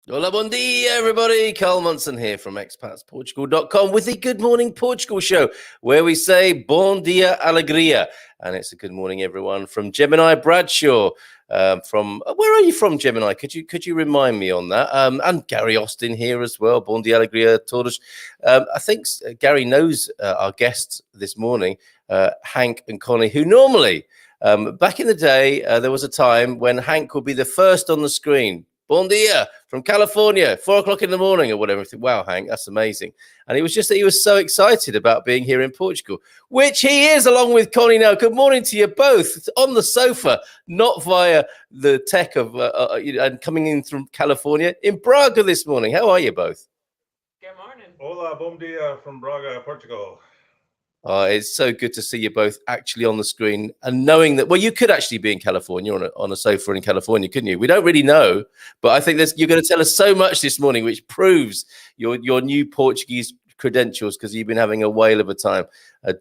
Hola, bon dia, everybody. Carl Munson here from expatsportugal.com with the Good Morning Portugal show, where we say bon dia alegria. And it's a good morning, everyone, from Gemini Bradshaw. From where are you from, Gemini? Could you remind me on that? And Gary Austin here as well. Bon dia alegria, todos. I think Gary knows our guests this morning, Hank and Konni, who normally, back in the day, there was a time when Hank would be the first on the screen. Bon dia from California, 4 o'clock in the morning or whatever. I think, wow, Hank, that's amazing. And it was just that he was so excited about being here in Portugal, which he is, along with Konni now. Good morning to you both on the sofa, not via the tech of and coming in from California in Braga this morning. How are you both? Good morning. Hola, bom dia from Braga, Portugal. It's so good to see you both actually on the screen and knowing that, well, you could actually be in California on a sofa in California, couldn't you? We don't really know, but I think you're going to tell us so much this morning, which proves your new Portuguese credentials, because you've been having a whale of a time.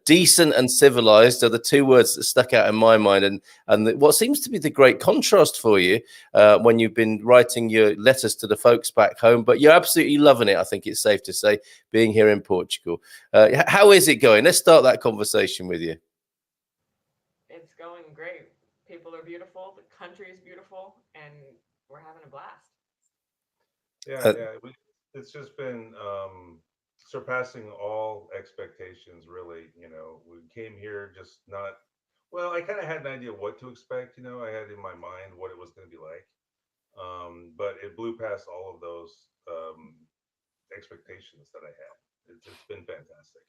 Decent and civilized are the two words that stuck out in my mind, and what seems to be the great contrast for you when you've been writing your letters to the folks back home, but you're absolutely loving it. I think it's safe to say, being here in Portugal. How is it going? Let's start that conversation with you. It's going great. People are beautiful. The country is beautiful, and we're having a blast. It's just been surpassing all expectations, really. We came here just not, well, I kind of had an idea what to expect. I had in my mind what it was going to be like, but it blew past all of those expectations that I had. It's been fantastic.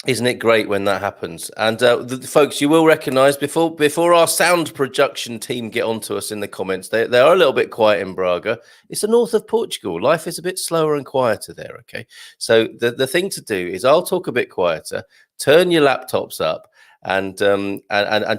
Isn't it great when that happens? And the folks, you will recognize before our sound production team get onto us in the comments, they are a little bit quiet in Braga. It's the north of Portugal. Life is a bit slower and quieter there, okay? So the thing to do is I'll talk a bit quieter, turn your laptops up, and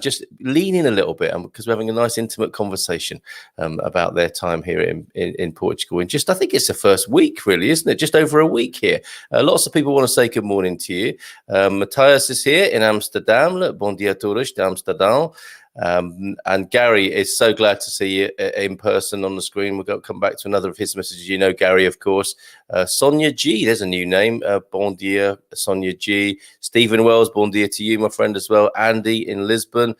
just lean in a little bit, because we're having a nice intimate conversation about their time here in Portugal. And I think it's the first week, really, isn't it? Just over a week here. Lots of people want to say good morning to you. Matthias is here in Amsterdam. Look, bon dia todos de Amsterdam. And Gary is so glad to see you in person on the screen. We'll come back to another of his messages. Gary, of course. Sonia G, there's a new name. Bon dia, Sonia G. Stephen Wells, bon dia to you, my friend, as well. Andy in Lisbon.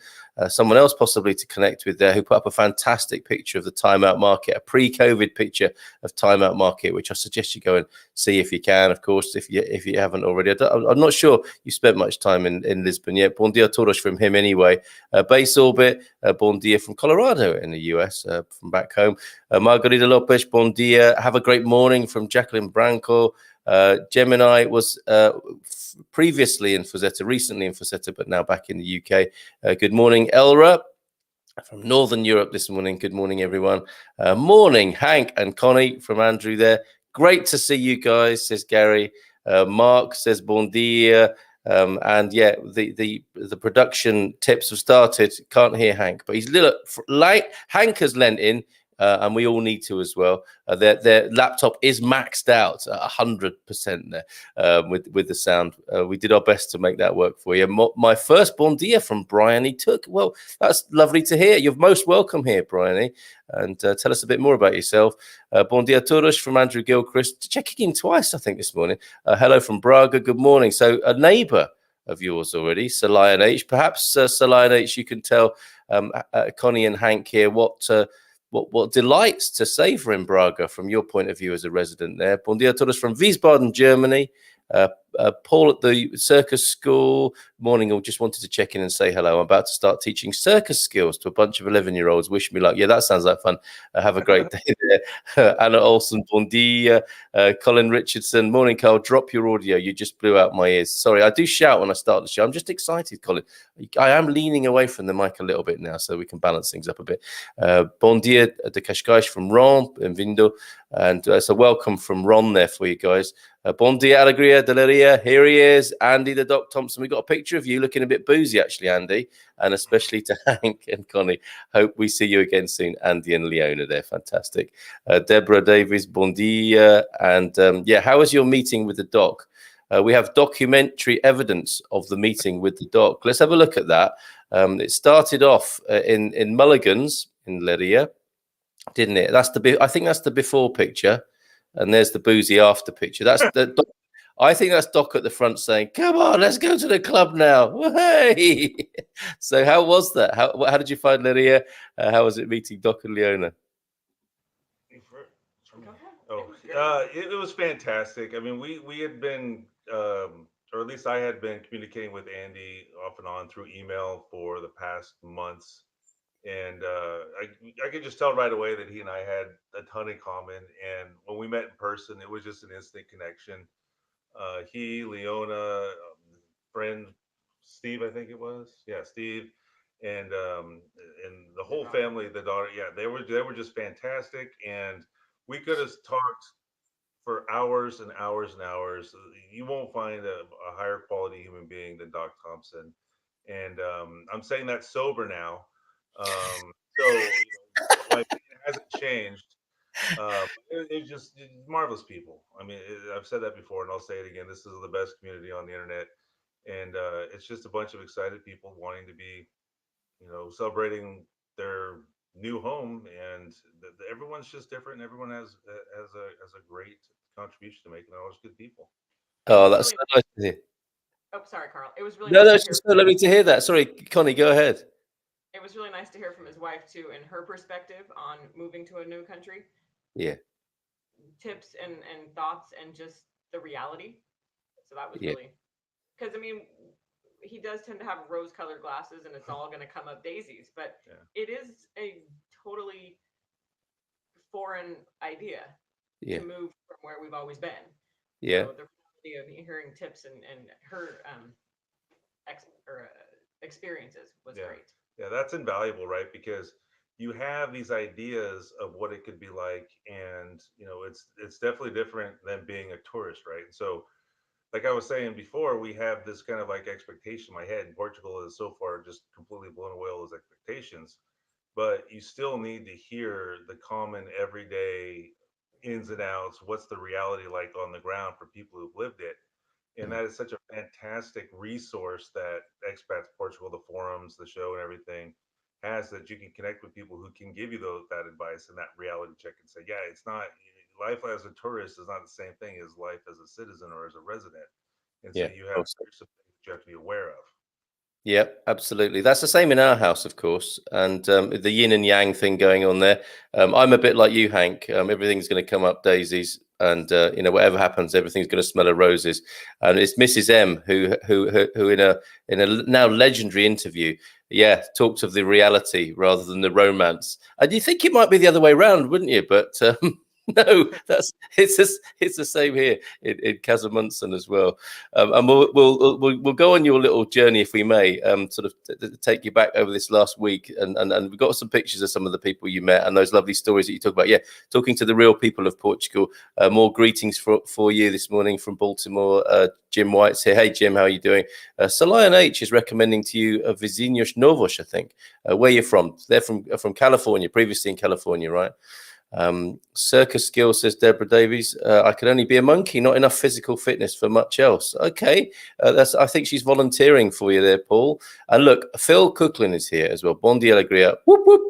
Someone else possibly to connect with there, who put up a fantastic picture of the timeout market, a pre-COVID picture of timeout market, which I suggest you go and see if you can, of course, if you haven't already. I'm not sure you spent much time in Lisbon yet. Bon dia todos from him anyway. Base Orbit, bon dia from Colorado in the US, from back home. Margarita Lopez, bon dia. Have a great morning from Jacqueline Branco. Gemini was previously in Fozetta, recently in Fozetta, but now back in the UK. Good morning, Elra from Northern Europe this morning. Good morning, everyone. Morning, Hank and Konni from Andrew there. Great to see you guys, says Gary. Mark says bon dia. And yeah, the production tips have started. Can't hear Hank, but he's Hank has lent in. And we all need to as well. Their laptop is maxed out at 100% there with the sound. We did our best to make that work for you. My first bon dia from Bryony took. Well, that's lovely to hear. You're most welcome here, Bryony. And tell us a bit more about yourself. Bon dia todos from Andrew Gilchrist. Checking in twice, I think, this morning. Hello from Braga. Good morning. So a neighbour of yours already, Salian H. Perhaps Salian H, you can tell Konni and Hank here what delights to savour in Braga from your point of view as a resident there. Bon dia todos from Wiesbaden, Germany. Paul at the circus school. Morning, all. Just wanted to check in and say hello. I'm about to start teaching circus skills to a bunch of 11-year-olds. Wish me luck. Yeah, that sounds like fun. Have a great day there. Anna Olsen, bon dia. Colin Richardson. Morning, Carl. Drop your audio. You just blew out my ears. Sorry, I do shout when I start the show. I'm just excited, Colin. I am leaning away from the mic a little bit now so we can balance things up a bit. Bon dia de Cascais from Ron. Benvindo. And so welcome from Ron there for you guys. Bon dia, alegria, deliria. Here he is, Andy the Doc Thompson. We got a picture of you looking a bit boozy, actually, Andy, and especially to Hank and Konni. Hope we see you again soon, Andy and Leona. They're fantastic. Deborah Davies, bon dia. And yeah, how was your meeting with the Doc? We have documentary evidence of the meeting with the Doc. Let's have a look at that. It started off in Mulligan's in Leiria, didn't it? I think that's the before picture. And there's the boozy after picture. That's the. I think that's Doc at the front saying, "Come on, let's go to the club now." Hey! So how was that? How did you find Leiria? How was it meeting Doc and Leona? It was fantastic. I mean, we had been, or at least I had been communicating with Andy off and on through email for the past months. And I could just tell right away that he and I had a ton in common. And when we met in person, it was just an instant connection. He, Leona, friend Steve, I think it was, yeah, Steve, and the whole family, the daughter, yeah, they were just fantastic. And we could have talked for hours and hours and hours. You won't find a higher quality human being than Doc Thompson. And I'm saying that sober now. So my opinion hasn't changed. It's just marvelous people. I mean, I've said that before, and I'll say it again. This is the best community on the internet, and it's just a bunch of excited people wanting to be, celebrating their new home. And everyone's just different. And everyone has a great contribution to make, and they're always good people. Oh, that's so nice to hear. Oh, sorry, Carl. It was really No, nice it's just so lovely to hear that. Sorry, Konni, go ahead. It was really nice to hear from his wife too, and her perspective on moving to a new country. Yeah. Tips and thoughts and just the reality. So that was really, because I mean, he does tend to have rose-colored glasses, and it's all going to come up daisies, but it is a totally foreign idea to move from where we've always been. Yeah. So the reality of hearing tips and her experiences was great. Yeah, that's invaluable, right? Because you have these ideas of what it could be like, and it's definitely different than being a tourist, right? And so, like I was saying before, we have this kind of like expectation in my head, and Portugal is so far just completely blown away all those expectations. But you still need to hear the common everyday ins and outs. What's the reality like on the ground for people who've lived it? And that is such a fantastic resource that Expats Portugal, the forums, the show, and everything has, that you can connect with people who can give you that advice and that reality check and say, yeah, it's not, life as a tourist is not the same thing as life as a citizen or as a resident. And so you have some things that you have to be aware of. Yeah, absolutely. That's the same in our house, of course. And the yin and yang thing going on there. I'm a bit like you, Hank. Everything's going to come up daisies, and whatever happens, everything's going to smell of roses. And it's Mrs. M who in a now legendary interview, talked of the reality rather than the romance. And you think it might be the other way around, wouldn't you? But no, it's the same here in Casamunson as well. And we'll go on your little journey, if we may, sort of take you back over this last week, and we've got some pictures of some of the people you met and those lovely stories that you talk about. Yeah, talking to the real people of Portugal. More greetings for you this morning from Baltimore. Jim White's here. Hey Jim, how are you doing? Solion H is recommending to you Vizinhos Novos, I think. Where you're from? They're from California, previously in California, right? Circus skill, says Deborah Davies. I could only be a monkey, not enough physical fitness for much else. Okay, I think she's volunteering for you there, Paul. And look, Phil Cooklin is here as well. Bon dia alegria. Whoop whoop.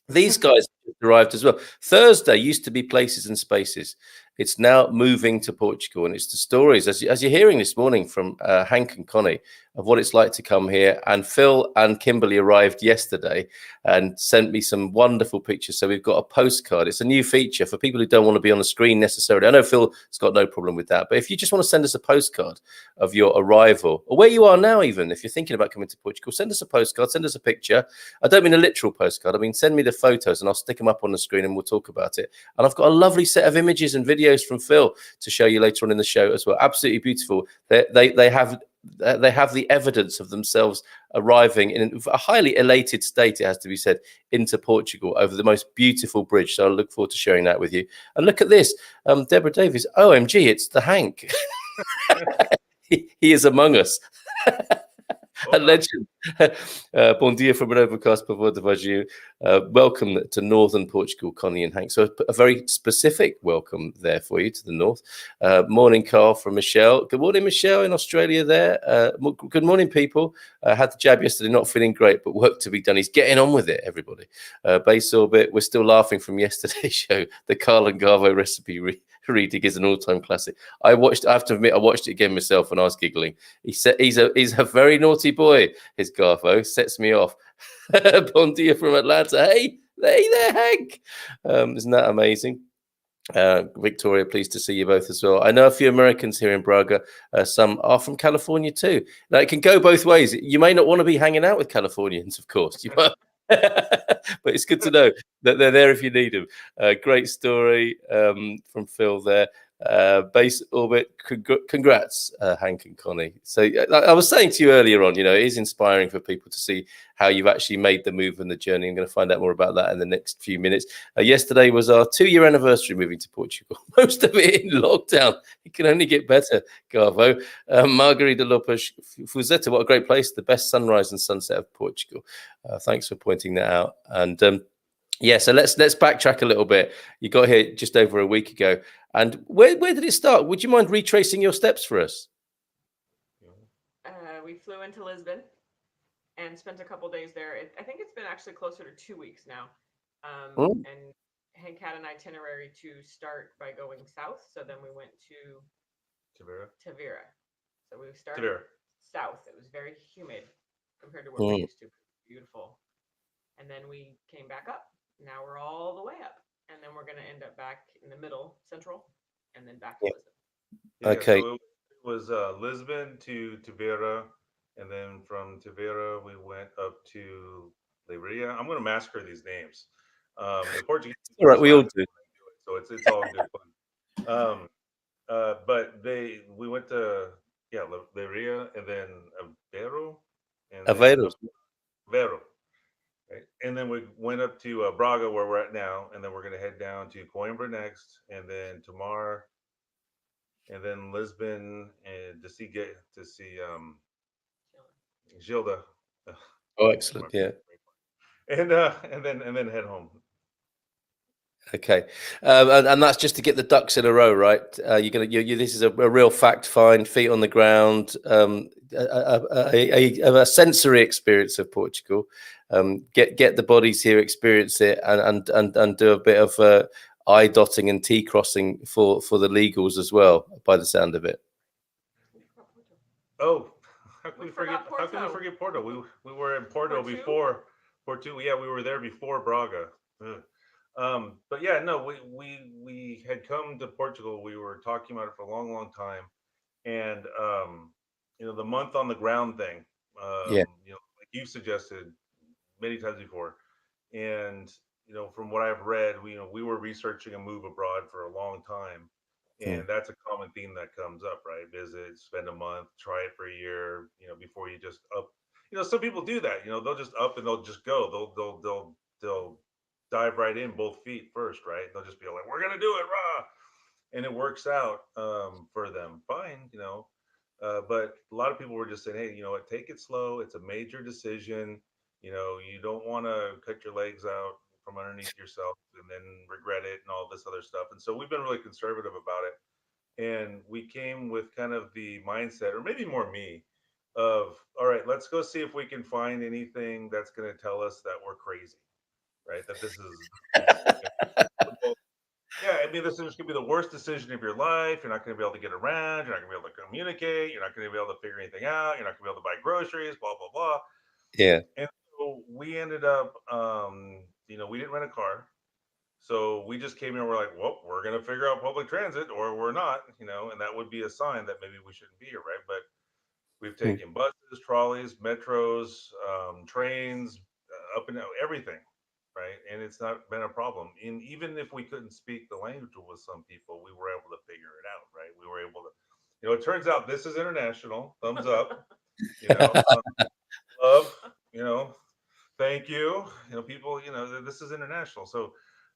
These guys arrived as well. Thursday used to be Places and Spaces. It's now moving to Portugal, and it's the stories as you're hearing this morning from Hank and Konni. of what it's like to come here. And Phil and Kimberley arrived yesterday and sent me some wonderful pictures. So we've got a postcard. It's a new feature for people who don't want to be on the screen necessarily. I know Phil's got no problem with that, but if you just want to send us a postcard of your arrival or where you are now, even if you're thinking about coming to Portugal, send us a postcard, send us a picture. I don't mean a literal postcard. I mean, send me the photos and I'll stick them up on the screen and we'll talk about it. And I've got a lovely set of images and videos from Phil to show you later on in the show as well. Absolutely beautiful. They have the evidence of themselves arriving in a highly elated state, it has to be said, into Portugal over the most beautiful bridge. So I look forward to sharing that with you. And look at this, Deborah Davies. OMG, it's the Hank. he is among us. A legend. Bom dia from an overcast Pavor de Vaju. Welcome to northern Portugal, Konni and Hank. So a very specific welcome there for you to the north. Morning, Carl, from Michelle. Good morning, Michelle, in Australia there. Good morning, people. Had the jab yesterday, not feeling great, but work to be done. He's getting on with it, everybody. Base Orbit, we're still laughing from yesterday's show. The Carl and Garvo recipe reading is an all-time classic. I have to admit, I watched it again myself and I was giggling. He said he's a very naughty boy, his Garvo. Sets me off. Bon dia from Atlanta. Hey there, Hank. Isn't that amazing? Victoria, pleased to see you both as well. I know a few Americans here in Braga. Some are from California too. Now, it can go both ways. You may not want to be hanging out with Californians, of course. You might, but it's good to know that they're there if you need them. Great story from Phil there. Base Orbit, congrats, Hank and Konni. So I was saying to you earlier on, it is inspiring for people to see how you've actually made the move and the journey. I'm going to find out more about that in the next few minutes. Yesterday was our 2-year anniversary moving to Portugal. Most of it in lockdown. It can only get better, Garvo. Margarida Lopes Fuzeta, what a great place. The best sunrise and sunset of Portugal. Thanks for pointing that out. And yeah, so let's backtrack a little bit. You got here just over a week ago. And where did it start? Would you mind retracing your steps for us? We flew into Lisbon and spent a couple days there. I think it's been actually closer to 2 weeks now. And Hank had an itinerary to start by going south. So then we went to Tavira. So we started south. It was very humid compared to what we're used to. Beautiful. And then we came back up. Now we're all the way up. And then we're going to end up back in the middle, central, and then back to Lisbon. Yeah, okay. So it was Lisbon to Tavira, and then from Tavira we went up to Leiria. I'm going to massacre these names. The Portuguese. All right, we all do. So it's all good fun. But we went to Leiria and then Aveiro and Aveiro. Aveiro. Right. And then we went up to Braga, where we're at now, and then we're going to head down to Coimbra next, and then Tomar, and then Lisbon, and to see Gilda. Oh, excellent! Yeah, and then head home. Okay, and that's just to get the ducks in a row, right? This is a real fact find, feet on the ground, a sensory experience of Portugal. Get the bodies here, experience it, and do a bit of eye dotting and T crossing for the legals as well, by the sound of it. Oh, how can we forget Porto? We were in Porto before Porto. Yeah, we were there before Braga. But yeah, no, we had come to Portugal. We were talking about it for a long time, and the month on the ground thing. Like you suggested many times before, and from what I've read, we were researching a move abroad for a long time, and that's a common theme that comes up, right? Visit, spend a month, try it for a year, before you just up. Some people do that. They'll just up and they'll just go. They'll dive right in both feet first, right? They'll just be like, we're gonna do it, rah, and it works out for them fine, but a lot of people were just saying, hey, take it slow. It's a major decision. You don't want to cut your legs out from underneath yourself and then regret it and all this other stuff. And so we've been really conservative about it, and we came with kind of the mindset, or maybe more me, of all right, let's go see if we can find anything that's going to tell us that we're crazy, right? That this is Yeah, I mean, this is going to be the worst decision of your life. You're not going to be able to get around. You're not going to be able to communicate. You're not going to be able to figure anything out. You're not going to be able to buy groceries. Blah blah blah. Yeah. And so we ended up, we didn't rent a car. So we just came here. We're like, well, we're going to figure out public transit, or we're not. And that would be a sign that maybe we shouldn't be here, right? But we've Hmm. taken buses, trolleys, metros, trains, up and down, everything, right? And it's not been a problem. And even if we couldn't speak the language with some people, we were able to figure it out, right? We were able to, it turns out this is international. Thumbs up, you know, um, love, you know, thank you. People, this is international. So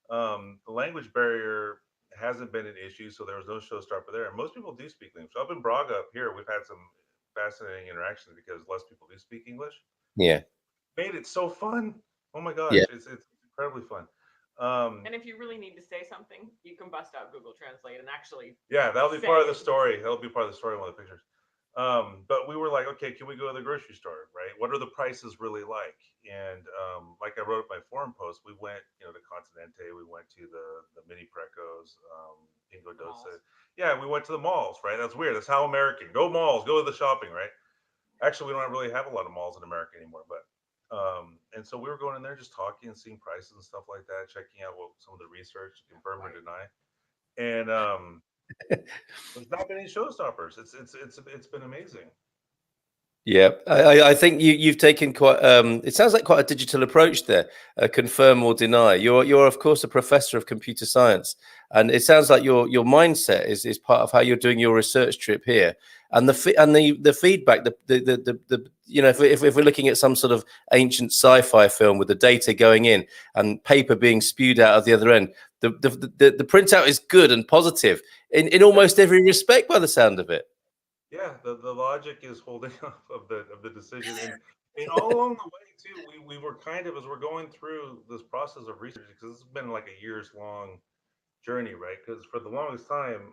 the language barrier hasn't been an issue. So there was no showstopper there. And most people do speak English. Up in Braga, up here, we've had some fascinating interactions because less people do speak English. Yeah. Made it so fun. Oh my Yeah. gosh, it's incredibly fun. And if you really need to say something, you can bust out Google Translate and actually. Yeah, that'll be part of the say- story. That'll be part of the story in one of the pictures. But we were like, okay, can we go to the grocery store, right? What are the prices really like? And like I wrote my forum post, we went, to Continente, we went to the mini Precos, Pingo Doce. Malls. Yeah, we went to the malls, right? That's weird. That's how American. Go malls, go to the shopping, right? Actually, we don't really have a lot of malls in America anymore, but and so we were going in there just talking and seeing prices and stuff like that, checking out what some of the research, confirm or deny. And there's not been any showstoppers. It's been amazing. Yeah, I think you've taken quite. It sounds like quite a digital approach there. Confirm or deny. You're of course a professor of computer science, and it sounds like your mindset is part of how you're doing your research trip here. And the feedback, the if we're looking at some sort of ancient sci-fi film with the data going in and paper being spewed out of the other end, the printout is good and positive in almost every respect by the sound of it. Yeah, the logic is holding up of the decision, and all along the way too, we were kind of, as we're going through this process of research, because it's been like a years long journey, right? Because for the longest time,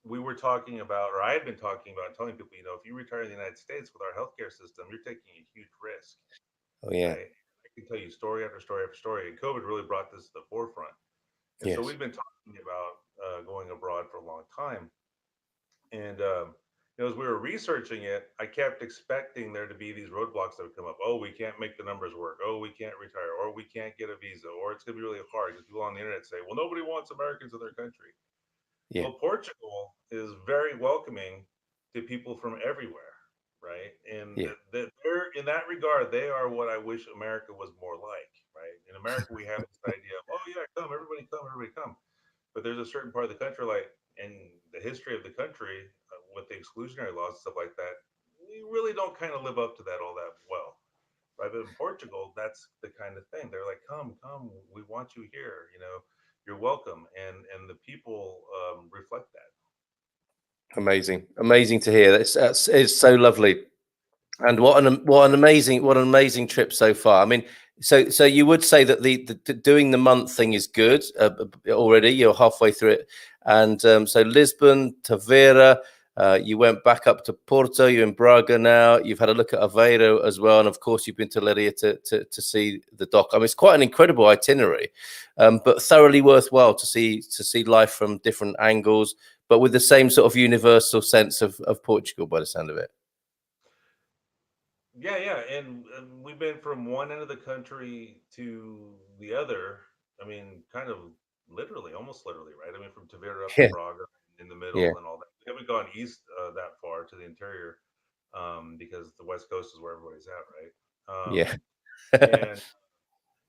we were talking about, or I had been talking about, telling people, if you retire in the United States with our healthcare system, you're taking a huge risk, Oh yeah, right? I can tell you story after story after story, and COVID really brought this to the forefront. And so yes, we've been talking about going abroad for a long time. And as we were researching it, I kept expecting there to be these roadblocks that would come up. Oh, we can't make the numbers work. Oh, we can't retire, or we can't get a visa, or it's going to be really hard because people on the internet say, "Well, nobody wants Americans in their country." yeah, Well, Portugal is very welcoming to people from everywhere, right? And yeah, that they're, in that regard, they are what I wish America was more like, right? In America, we have this idea of, oh yeah, come, everybody come. But there's a certain part of the country, like in the history of the country, with the exclusionary laws and stuff like that, we really don't kind of live up to that all that well, right? But in Portugal, that's the kind of thing. They're like, come, we want you here. You're welcome, and the people reflect that. amazing to hear. That's it's so lovely. And what an amazing trip so far. I mean, so you would say that the doing the month thing is good already. You're halfway through it, and so Lisbon, Tavera. You went back up to Porto. You're in Braga now. You've had a look at Aveiro as well, and of course you've been to Leiria to see the dock. I mean, it's quite an incredible itinerary, but thoroughly worthwhile to see life from different angles, but with the same sort of universal sense of Portugal by the sound of it. Yeah, and we've been from one end of the country to the other. I mean, kind of literally, almost literally, right? I mean, from Tavera up to Yeah, Braga in the yeah, middle and all that. We haven't gone east that far to the interior, because the West Coast is where everybody's at, right? yeah. And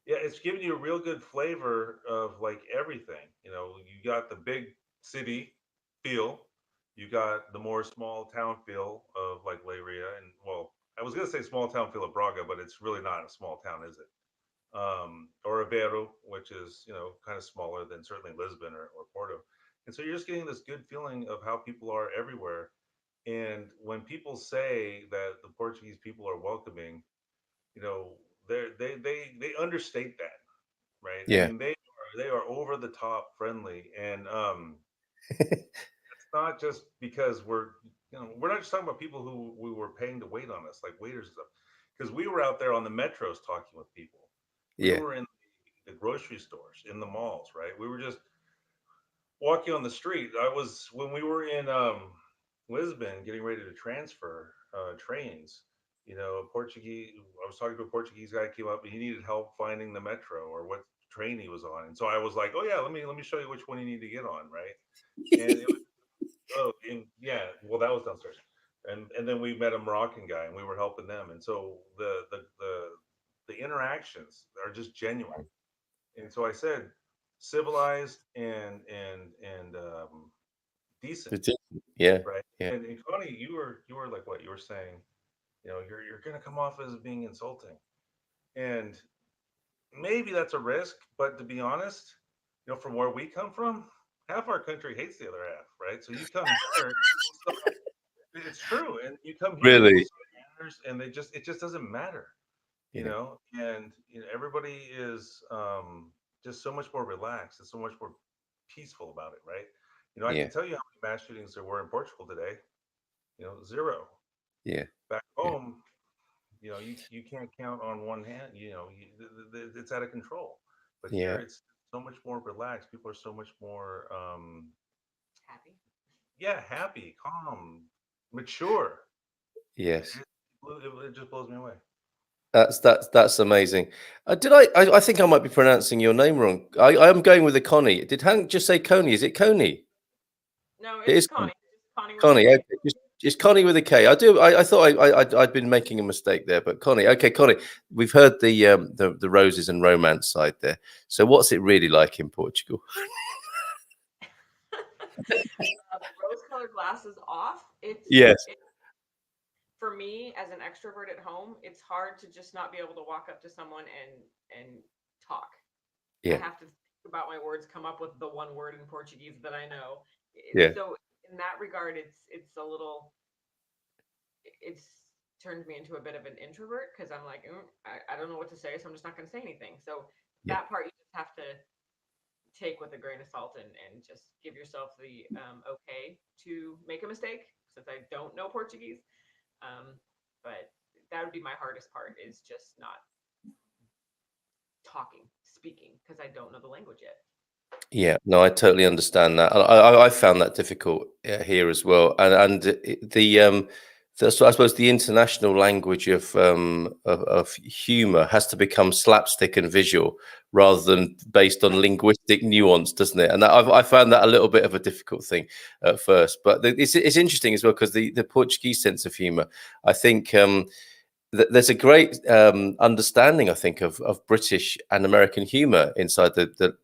yeah, it's giving you a real good flavor of like everything. You got the big city feel, you got the more small town feel of like Leiria, and well, I was gonna say small town feel of Braga, but it's really not a small town, is it? Or Aveiro, which is kind of smaller than certainly Lisbon or Porto, and so you're just getting this good feeling of how people are everywhere. And when people say that the Portuguese people are welcoming, you know, they understate that, right? I Yeah. mean, they are over the top friendly, and it's not just because we're not just talking about people who we were paying to wait on us, like waiters and stuff, because we were out there on the metros talking with people. We Yeah. were in the grocery stores, in the malls, right? We were just walking on the street. I was when we were in Lisbon getting ready to transfer trains. Portuguese. I was talking to a Portuguese guy came up and he needed help finding the metro or what train he was on, and so I was like, "Oh yeah, let me show you which one you need to get on, right?" And it was yeah, well that was downstairs, and then we met a Moroccan guy and we were helping them, and so the interactions are just genuine, and so I said civilized and decent, Yeah, right? yeah, And Connie, you were like what you were saying. You're gonna come off as being insulting, and maybe that's a risk. But to be honest, from where we come from, half our country hates the other half, right? So you come here, it's true, and you come here, people really. say manners, and it just doesn't matter, Yeah, and everybody is just so much more relaxed and so much more peaceful about it, right? I can yeah, tell you how many mass shootings there were in Portugal today. Zero. yeah, Back yeah, home, you can't count on one hand. It's out of control. But here, yeah. it's so much more relaxed. People are so much more, Happy. yeah, happy, calm, mature. Yes. It just blows me away. That's amazing. I think I might be pronouncing your name wrong. I am going with a Connie. Did Hank just say Coney? Is it Coney? No, It it's is Connie. It's Connie with a Connie. K. Okay. Just Connie with a K. I thought I'd been making a mistake there, but Connie. Okay, Connie. We've heard the roses and romance side there. So what's it really like in Portugal? Rose-colored glasses off. Yes. For me as an extrovert at home, it's hard to just not be able to walk up to someone and talk. I Yeah. have to think about my words, come up with the one word in Portuguese that I know. Yeah. So in that regard, it's a little it's turned me into a bit of an introvert because I'm like, I don't know what to say, so I'm just not going to say anything. So Yeah. that part you just have to take with a grain of salt and just give yourself the okay to make a mistake since I don't know Portuguese. But that would be my hardest part is just not speaking because I don't know the language yet. Yeah, no, I totally understand that. I found that difficult here as well, so I suppose the international language of humor has to become slapstick and visual rather than based on linguistic nuance, doesn't it? And I found that a little bit of a difficult thing at first, but it's interesting as well because the Portuguese sense of humor, I think. There's a great understanding, I think, of British and American humour inside the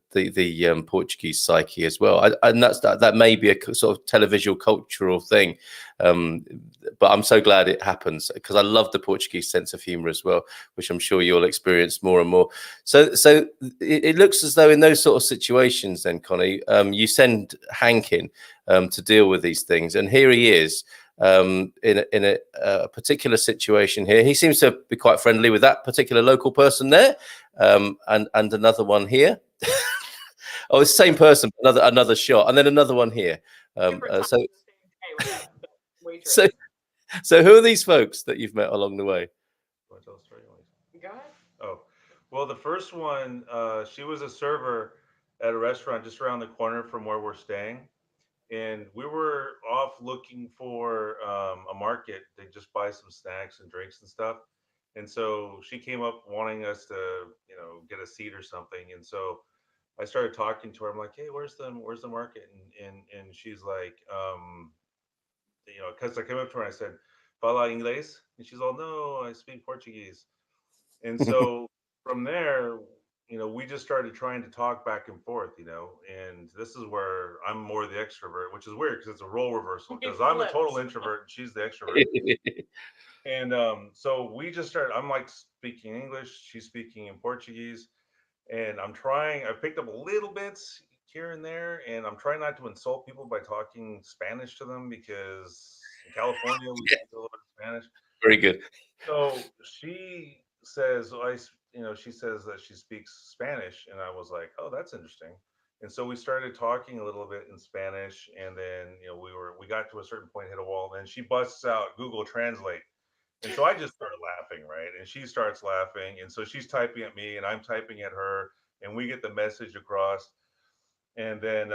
Portuguese psyche as well, and that may be a sort of televisual cultural thing, um, but I'm so glad it happens because I love the Portuguese sense of humour as well, which I'm sure you'll experience more and more. So it looks as though in those sort of situations, then Connie, you send Hank in to deal with these things, and here he is in a particular situation here. He seems to be quite friendly with that particular local person there, and another one here. Oh, it's the same person, another shot, and then another one here. Different time So, of the same day with that so, waitress. so who are these folks that you've met along the way? Want to tell a story? Go ahead. Oh, well, the first one, she was a server at a restaurant just around the corner from where we're staying, and we were off looking for a market to just buy some snacks and drinks and stuff. And so she came up wanting us to, get a seat or something. And so I started talking to her. I'm like, "Hey, where's the market?" And she's like, because I came up to her and I said, "Fala inglés?" And she's all, "No, I speak Portuguese." And so from there, we just started trying to talk back and forth, and this is where I'm more the extrovert, which is weird because it's a role reversal He because I'm the total flipped. introvert and she's the extrovert. And so we just started, I'm like speaking English, she's speaking in Portuguese, and I picked up a little bits here and there, and I'm trying not to insult people by talking Spanish to them because in California we speak a little bit of Spanish. Very good. So she says, she says that she speaks Spanish, and I was like, oh, that's interesting. And so we started talking a little bit in Spanish, and then we got to a certain point, hit a wall, and then she busts out Google Translate, and so I just started laughing, right? And she starts laughing, and so she's typing at me, and I'm typing at her, and we get the message across, and then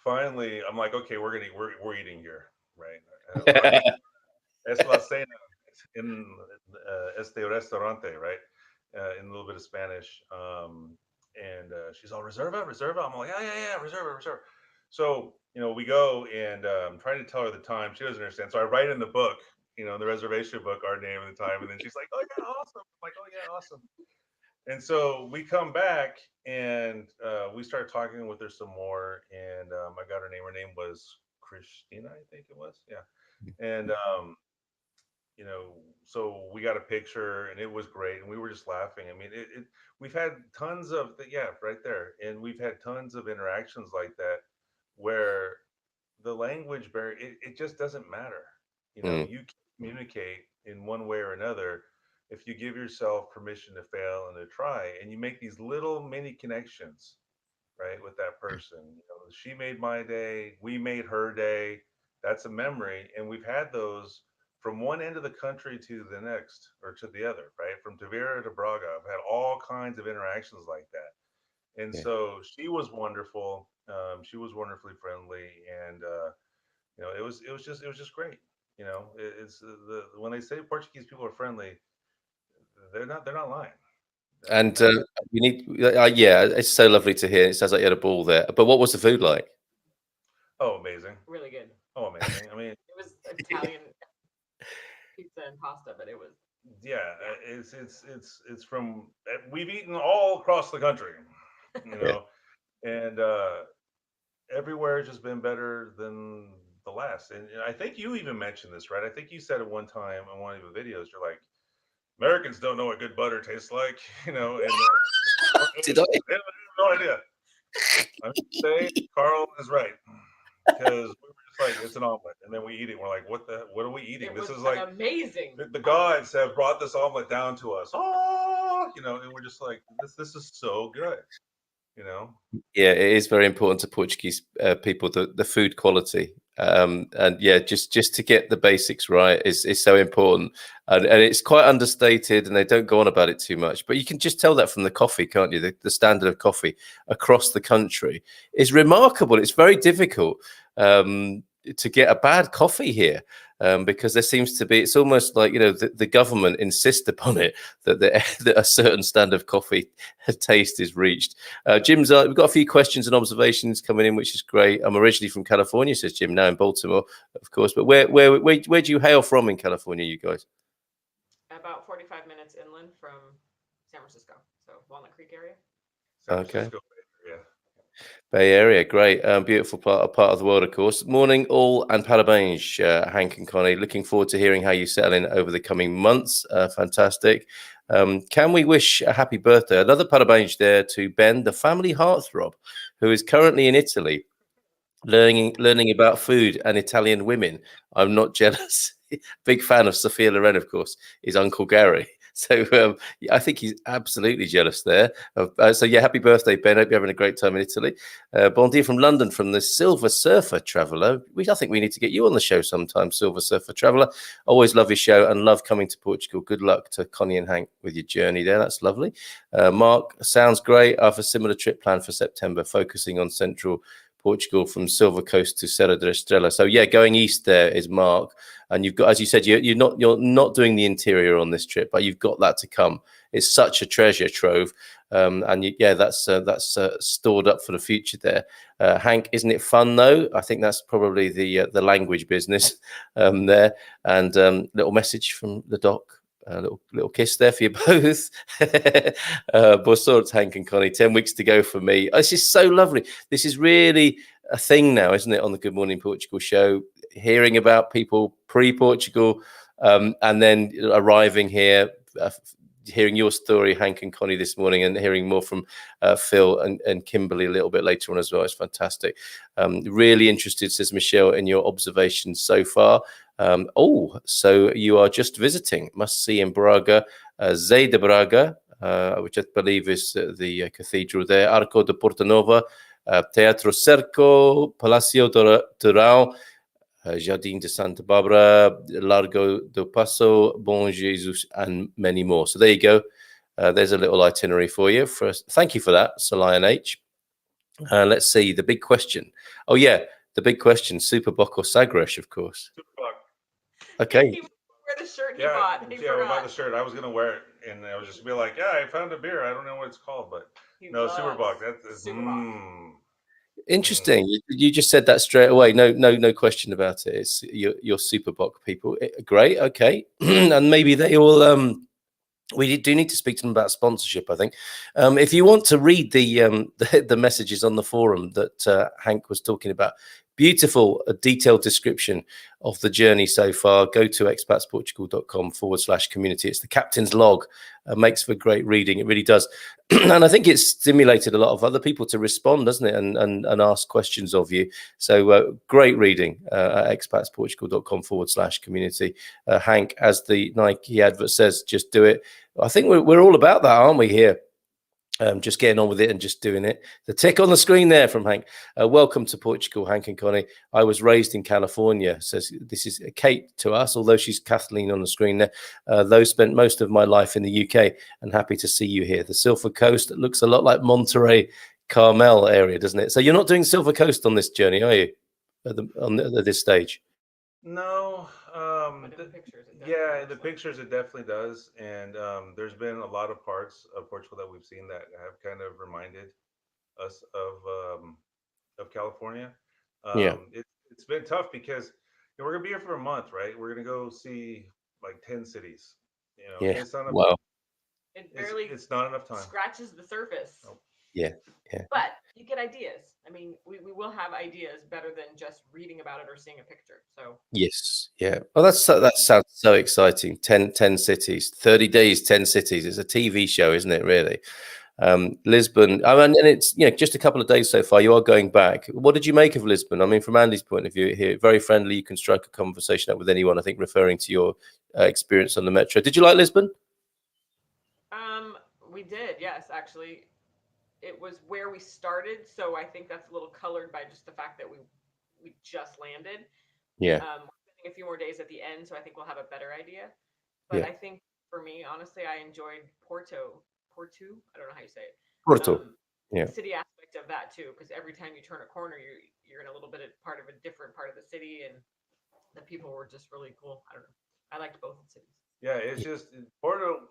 finally, I'm like, okay, we're eating here, right? Es la cena in este restaurante, right? In a little bit of Spanish. And she's all reserva, reserva. I'm like, yeah, reserva, reserva. So, we go and I'm trying to tell her the time. She doesn't understand. So I write in the book, the reservation book, our name and the time. And then she's like, oh, yeah, awesome. I'm like, oh, yeah, awesome. And so we come back and we start talking with her some more. And I got her name. Her name was Christina, I think it was. Yeah. And, so we got a picture and it was great. And we were just laughing. I mean, we've had tons of, yeah, right there. And we've had tons of interactions like that where the language barrier, it just doesn't matter. You can communicate in one way or another if you give yourself permission to fail and to try, and you make these little mini connections, right, with that person. She made my day, we made her day. That's a memory, and we've had those from one end of the country to the next, or to the other, right? From Tavira to Braga, I've had all kinds of interactions like that. And so she was wonderful. She was wonderfully friendly, and it was just great. It's when they say Portuguese people are friendly, they're not lying. And we need, yeah, it's so lovely to hear. It sounds like you had a ball there. But what was the food like? Oh, amazing! Really good. Oh, amazing! I mean, it was Italian pizza and pasta, but it was. Yeah, it's from we've eaten all across the country, and everywhere has just been better than the last. And I think you even mentioned this, right? I think you said at one time on one of your videos, you're like, Americans don't know what good butter tastes like, and Did I? they have no idea. I'm gonna say Carl is right, because we were just like, it's an omelet, and then we eat it. And we're like, what are we eating? It this was is like amazing. The gods have brought this omelet down to us. Oh, and we're just like, this is so good, Yeah, it is very important to Portuguese people, the food quality. And yeah, just to get the basics right is so important, and it's quite understated, and they don't go on about it too much. But you can just tell that from the coffee, can't you? The standard of coffee across the country is remarkable. It's very difficult to get a bad coffee here, because there seems to be, it's almost like the government insist upon it that that a certain standard of coffee taste is reached. Jim's we've got a few questions and observations coming in, which is great. I'm originally from California, says Jim, now in Baltimore, of course. But where do you hail from in California, you guys? About 45 minutes inland from San Francisco, so Walnut Creek area. San Francisco, yeah. Bay Area, great, beautiful part of the world, of course. Morning all, and parabéns, Hank and Konni. Looking forward to hearing how you settle in over the coming months. Fantastic. Can we wish a happy birthday? Another parabéns there to Ben, the family heartthrob, who is currently in Italy, learning about food and Italian women. I'm not jealous. Big fan of Sophia Loren, of course, is Uncle Gary. So I think he's absolutely jealous there. So yeah, happy birthday, Ben. Hope you're having a great time in Italy. Bon dia from London, from the Silver Surfer Traveller. I think we need to get you on the show sometime, Silver Surfer Traveller. Always love your show and love coming to Portugal. Good luck to Konni and Hank with your journey there. That's lovely. Mark, sounds great. I have a similar trip planned for September, focusing on central Portugal from Silver Coast to Serra da Estrela. So yeah, going east there is Mark, and you've got, as you said, you're not doing the interior on this trip, but you've got that to come. It's such a treasure trove, and that's stored up for the future there. Hank, isn't it fun though? I think that's probably the language business there. And little message from the doc. A little kiss there for you both. Boa sorte, Hank and Konni. 10 weeks to go for me. This is so lovely. This is really a thing now, isn't it, on the Good Morning Portugal show? Hearing about people pre-Portugal, and then arriving here, hearing your story, Hank and Konni, this morning, and hearing more from Phil and Kimberley a little bit later on as well. It's fantastic. Really interested, says Michelle, in your observations so far. So you are just visiting, must see in Braga, Zé de Braga, which I believe is the cathedral there, Arco de Portanova, Teatro Cerco, Palacio Doral, Jardim de Santa Barbara, Largo do Passo, Bom Jesus, and many more. So there you go. There's a little itinerary for you. Thank you for that, Sir Lion H. Let's see, the big question. Oh yeah, the big question: Superboc or Sagres, of course. Superboc. Okay. He wear the shirt he Yeah, bought. He yeah. We'll buy the forgot. shirt. I was gonna wear it, and I was just be like, "Yeah, I found a beer. I don't know what it's called, but He no, loves Superboc. That's Superboc. Interesting. You just said that straight away. No question about it. It's your Superboc people. Great. Okay. And maybe they all we do need to speak to them about sponsorship, I think. If you want to read the messages on the forum that Hank was talking about, beautiful, detailed description of the journey so far, go to expatsportugal.com/community. It's the captain's log. Makes for great reading. It really does. And I think it's stimulated a lot of other people to respond, doesn't it? And ask questions of you. So great reading at expatsportugal.com/community. Hank, as the Nike advert says, just do it. I think we're all about that, aren't we, here? Just getting on with it and just doing it. The tick on the screen there from Hank. Welcome to Portugal, Hank and Konni. I was raised in California. Says this is Kate to us, although she's Kathleen on the screen there. Though spent most of my life in the UK, and happy to see you here. The Silver Coast looks a lot like Monterey Carmel area, doesn't it? So you're not doing Silver Coast on this journey, are you? At this stage? No. But in the pictures, it Yeah, definitely in the looks like pictures it definitely does, and there's been a lot of parts of Portugal that we've seen that have kind of reminded us of California. Yeah. It's been tough because we're gonna be here for a month, right? We're gonna go see like 10 cities. Yeah. It's not enough. Wow. it barely It's not enough time. scratches the surface. Nope. Yeah. Yeah. But you get ideas. I mean, we will have ideas better than just reading about it or seeing a picture. So Yes. Yeah. Well, that sounds so exciting. 10 cities, 30 days, 10 cities. It's a TV show, isn't it? Really. Lisbon. I mean, and it's just a couple of days so far. You are going back. What did you make of Lisbon? I mean, from Andy's point of view here, very friendly. You can strike a conversation up with anyone. I think referring to your experience on the metro. Did you like Lisbon? we did, yes, actually. It was where we started, so I think that's a little colored by just the fact that we just landed. Yeah. We're spending a few more days at the end, so I think we'll have a better idea. But Yeah. I think for me, honestly, I enjoyed Porto. Porto? I don't know how you say it. Porto. Yeah. The city aspect of that too, because every time you turn a corner, you're in a little bit of part of a different part of the city, and the people were just really cool. I don't know. I liked both cities. Yeah, it's just Porto.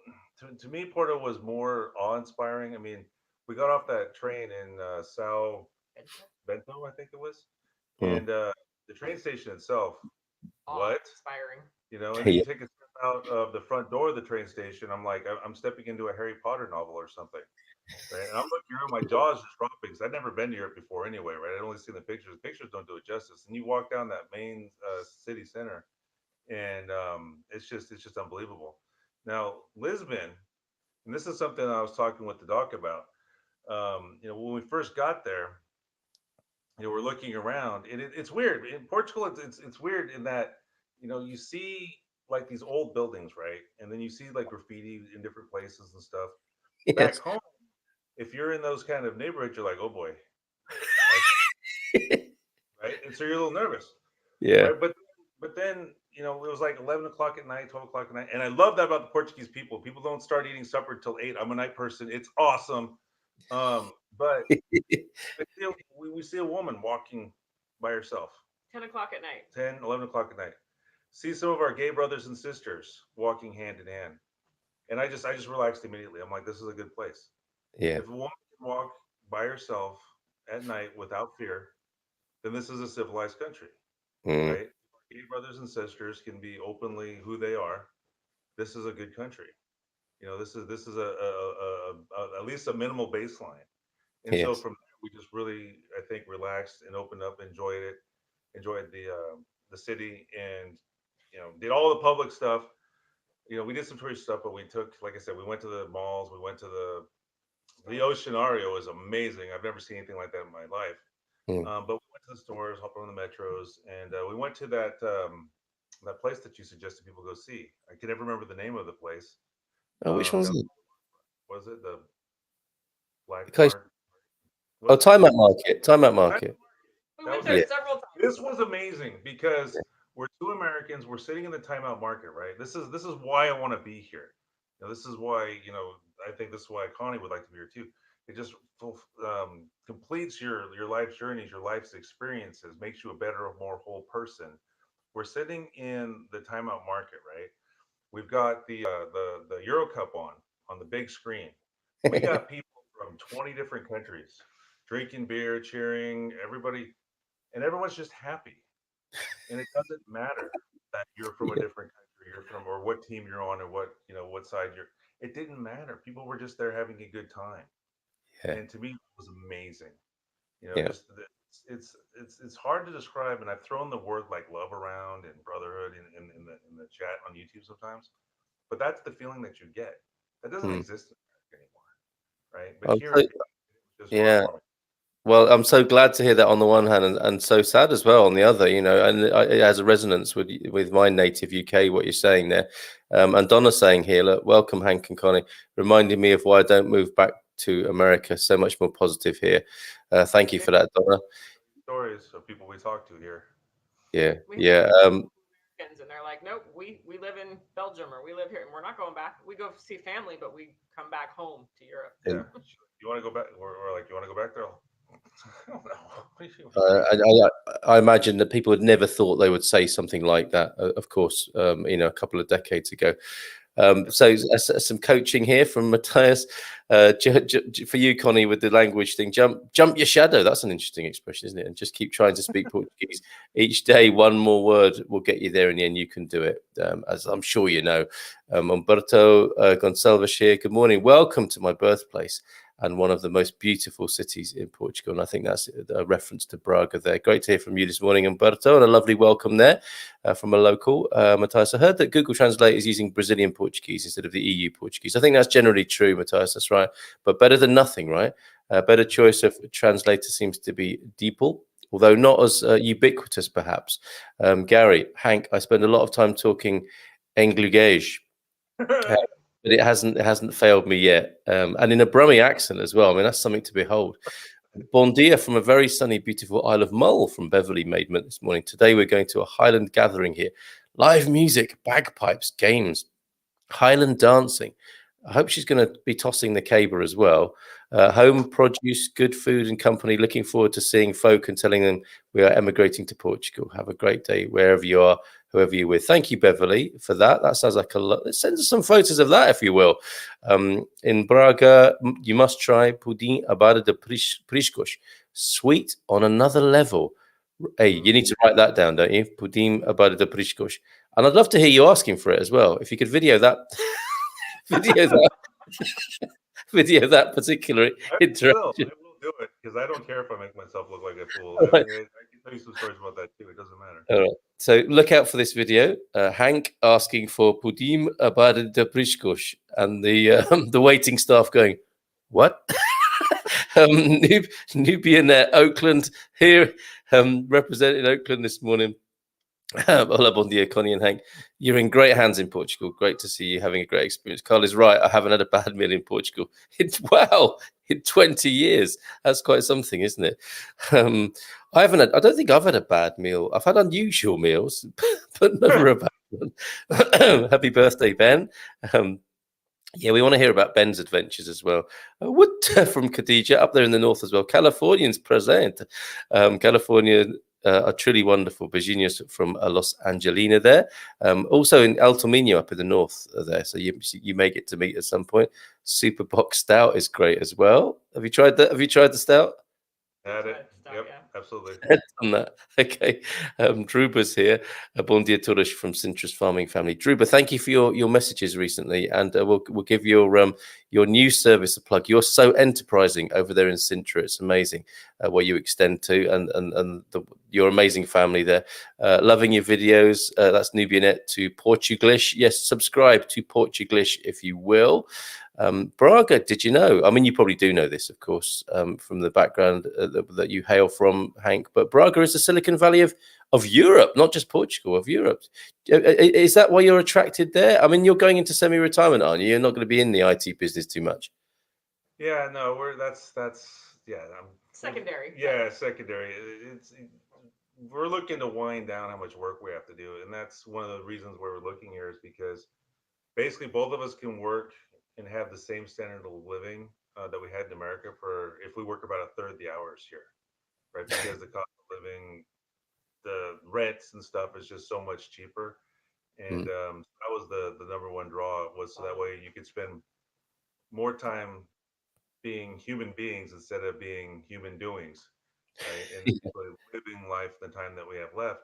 To me, Porto was more awe-inspiring. I mean, we got off that train in Sao Bento, I think it was, Mm. and the train station itself. What? Awe-inspiring. And then you take a step out of the front door of the train station. I'm like, I'm stepping into a Harry Potter novel or something, right? And I'm looking around, my jaw's just dropping because I'd never been to Europe before anyway, right? I'd only seen the pictures. The pictures don't do it justice. And you walk down that main city center, and it's just unbelievable. Now Lisbon, and this is something I was talking with the doc about. When we first got there, we're looking around, and it's weird in Portugal. It's weird in that you see like these old buildings, right, and then you see like graffiti in different places and stuff. Back Yes. home, if you're in those kind of neighborhoods, you're like, oh boy, right, and so you're a little nervous, Yeah. right? But then it was like 11 o'clock at night, 12 o'clock at night, and I love that about the Portuguese people. People don't start eating supper till 8. I'm a night person. It's awesome. But we see a woman walking by herself. 10 o'clock at night. 10, 11 o'clock at night. See some of our gay brothers and sisters walking hand in hand, and I just relaxed immediately. I'm like, this is a good place. Yeah. If a woman can walk by herself at night without fear, then this is a civilized country, Mm. right? Gay brothers and sisters can be openly who they are. This is a good country. This is at least a minimal baseline. And so Yes. from there, we just really, I think, relaxed and opened up, enjoyed the city, and did all the public stuff. We did some tourist stuff, but we took, like I said, we went to the malls, we went to the Oceanario is amazing. I've never seen anything like that in my life. Mm. But we went to the stores, hopped on the metros, and we went to that place that you suggested people go see. I can never remember the name of the place. Which one's Down, it? was it the Black Okay. Mark? Oh, Was it? Time Out Market. Time Out Market. We That went was there Yeah. it. several times. This was amazing because we're two Americans. We're sitting in the timeout market, right? This is why I want to be here. This is why I think this is why Connie would like to be here too. it just completes your life's journeys, your life's experiences, makes you a better, more whole person. We're sitting in the timeout market, right? We've got the Euro Cup on the big screen. We got people from 20 different countries drinking beer, cheering, everybody, and everyone's just happy. And it doesn't matter that you're from a Yeah, different country, you're from, or what team you're on, or what side you're. It didn't matter. People were just there having a good time, yeah, and to me, it was amazing. yeah. Just it's hard to describe, and I've thrown the word like love around and brotherhood in the chat on YouTube sometimes, but that's the feeling that you get. That doesn't Hmm. exist in America anymore, right? But I'm here so, it was just yeah. heartwarming. Well, I'm so glad to hear that on the one hand, and so sad as well on the other. And it has a resonance with my native UK. What you're saying there, and Donna's saying here, look, welcome Hank and Connie, reminding me of why I don't move back to America. So much more positive here. Thank you Yeah, for that, Donna. stories of people we talk to here. Yeah, We have yeah, Americans, and they're like, nope, we live in Belgium or we live here, and we're not going back. We go see family, but we come back home to Europe. Yeah, and you want to go back, or like you want to go back there? I don't know. uh, I imagine that people had never thought they would say something like that. Of course, a couple of decades ago. So some coaching here from Matthias for you, Connie, with the language thing. Jump your shadow. That's an interesting expression, isn't it? And just keep trying to speak Portuguese each day. One more word will get you there in the end. You can do it, as I'm sure you know. Umberto Gonçalves here. Good morning. Welcome to my birthplace and one of the most beautiful cities in Portugal. And I think that's a reference to Braga there. Great to hear from you this morning, Umberto, and a lovely welcome there from a local. Matthias, I heard that Google Translate is using Brazilian Portuguese instead of the EU Portuguese. I think that's generally true, Matthias, that's right. But better than nothing, right? Better choice of translator seems to be DeepL, although not as ubiquitous, perhaps. Gary, Hank, I spend a lot of time talking English, but it hasn't failed me yet, and in a Brummie accent as well. I mean, that's something to behold. Bon dia from a very sunny, beautiful Isle of Mull from Beverley Maidment this morning. Today we're going to a Highland gathering here. Live music, bagpipes, games, Highland dancing. I hope she's going to be tossing the caber as well. Home produce, good food and company. Looking forward to seeing folk and telling them we are emigrating to Portugal. Have a great day wherever you are, whoever you're with. Thank you, Beverly, for that. That sounds like a lot. Send us some photos of that, if you will. In Braga, you must try pudim abada de priscos. Sweet on another level. Hey, you need to write that down, don't you? Pudim abada de priscos. And I'd love to hear you asking for it as well. If you could video that, video that, video that particular interaction. I will do it because I don't care if I make myself look like a fool. All I right. mean, I can tell you some stories about that too. It doesn't matter. All right. So look out for this video. Hank asking for pudim abada de priscos, and the waiting staff going, "What?" Nubian Oakland here, representing Oakland this morning. Hola, bon dia, Connie and Hank. You're in great hands in Portugal. Great to see you having a great experience. Carl is right. I haven't had a bad meal in Portugal. Wow, in 20 years. That's quite something, isn't it? I don't think I've had a bad meal. I've had unusual meals, but never a bad one. Happy birthday, Ben. Yeah, we want to hear about Ben's adventures as well. What from Khadija up there in the north as well. Californians present. California are truly wonderful. Virginia's from Los Angelina there. Also in El Tomino up in the north there. So you may get to meet at some point. Super Box Stout is great as well. Have you tried that? Have you tried the stout? Had it. Stuff, Yep, yeah. absolutely. On that. Okay. Druba's here. Bon dia todos from Citrus Farming Family. Druba, thank you for your messages recently, and we'll give your new service a plug. You're so enterprising over there in Sintra. It's amazing where you extend to, and your amazing family there. Loving your videos. That's Nubianet to Portuglish. Yes, subscribe to Portuglish if you will. Braga, did you know? I mean, you probably do know this, of course, from the background that you hail from, Hank. But Braga is the Silicon Valley of Europe, not just Portugal, of Europe. Is that why you're attracted there? I mean, you're going into semi-retirement, aren't you? You're not going to be in the IT business too much. Yeah, no, that's yeah. Secondary. Yeah, secondary. We're looking to wind down how much work we have to do, and that's one of the reasons why we're looking here is because basically both of us can work and have the same standard of living that we had in America for if we work about a third the hours here, right? Because the cost of living, the rents and stuff is just so much cheaper. And Mm. that was the number one draw, was so that way you could spend more time being human beings instead of being human doings, right? And actually living life the time that we have left,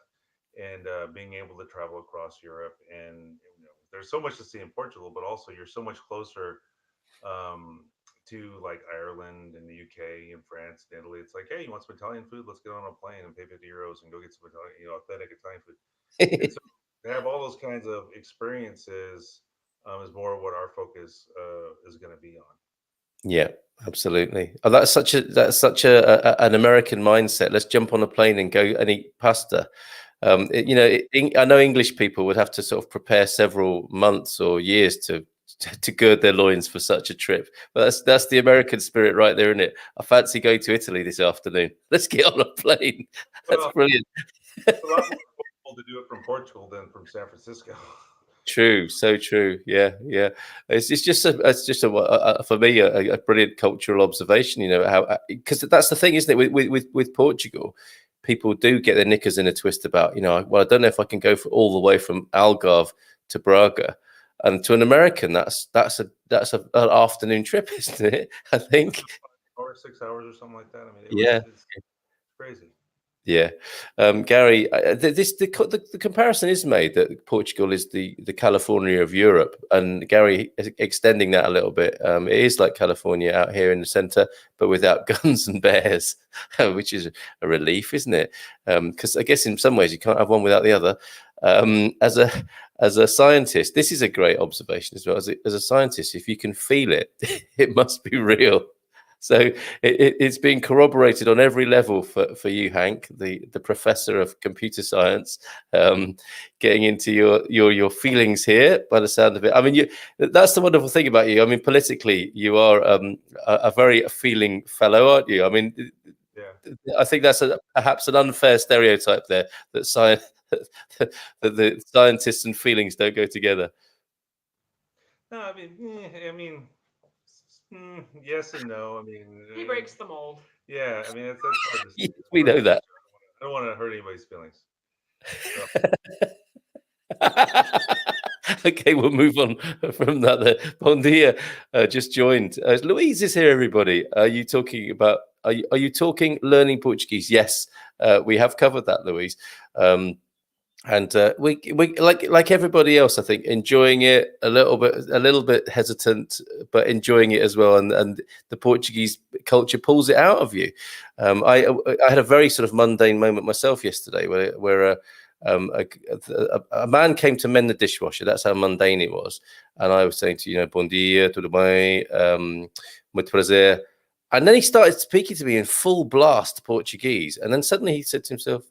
and being able to travel across Europe. And there's so much to see in Portugal, but also you're so much closer um, to like Ireland and the UK and France and Italy. It's like, hey, you want some Italian food? Let's get on a plane and pay 50 euros and go get some Italian, authentic Italian food. And so to have all those kinds of experiences is more what our focus is going to be on. Yeah, absolutely. Oh, that's such an American mindset. Let's jump on a plane and go and eat pasta. I know English people would have to sort of prepare several months or years to gird their loins for such a trip. But that's the American spirit right there, isn't it? I fancy going to Italy this afternoon. Let's get on a plane. That's Well, brilliant. it's a lot more affordable to do it from Portugal than from San Francisco. True, so true. Yeah, yeah. It's just for me a brilliant cultural observation. How, because that's the thing, isn't it? With Portugal, people do get their knickers in a twist about, well, I don't know if I can go all the way from Algarve to Braga, and to an American, that's an afternoon trip, isn't it? I think. Or 6 hours or something like that. I mean, Yeah. it's crazy. Yeah, Gary, the comparison is made that Portugal is the California of Europe, and Gary extending that a little bit. It is like California out here in the center, but without guns and bears, which is a relief, isn't it? Because I guess in some ways you can't have one without the other. As a scientist, this is a great observation as well. As a scientist, if you can feel it, it must be real. So it's been corroborated on every level for you, Hank, the professor of computer science, getting into your feelings here by the sound of it. I mean, that's the wonderful thing about you. I mean, politically, you are a very feeling fellow, aren't you? I mean, yeah. I think that's perhaps an unfair stereotype there, that that the scientists and feelings don't go together. No, I mean, yes and no. I mean, he breaks the mold. Yeah, I mean, that's hard to say. Yes, we know that. I don't want to hurt anybody's feelings. So. Okay, we'll move on from that. There. Bon dia, just joined. Louise is here. Everybody, are you talking about? Are you talking learning Portuguese? Yes, we have covered that, Louise. And we like everybody else, I think, enjoying it a little bit hesitant, but enjoying it as well. And the Portuguese culture pulls it out of you. I had a very sort of mundane moment myself yesterday, where a man came to mend the dishwasher. That's how mundane it was. And I was saying to bom dia, tudo bem, muito prazer. And then he started speaking to me in full blast Portuguese. And then suddenly he said to himself,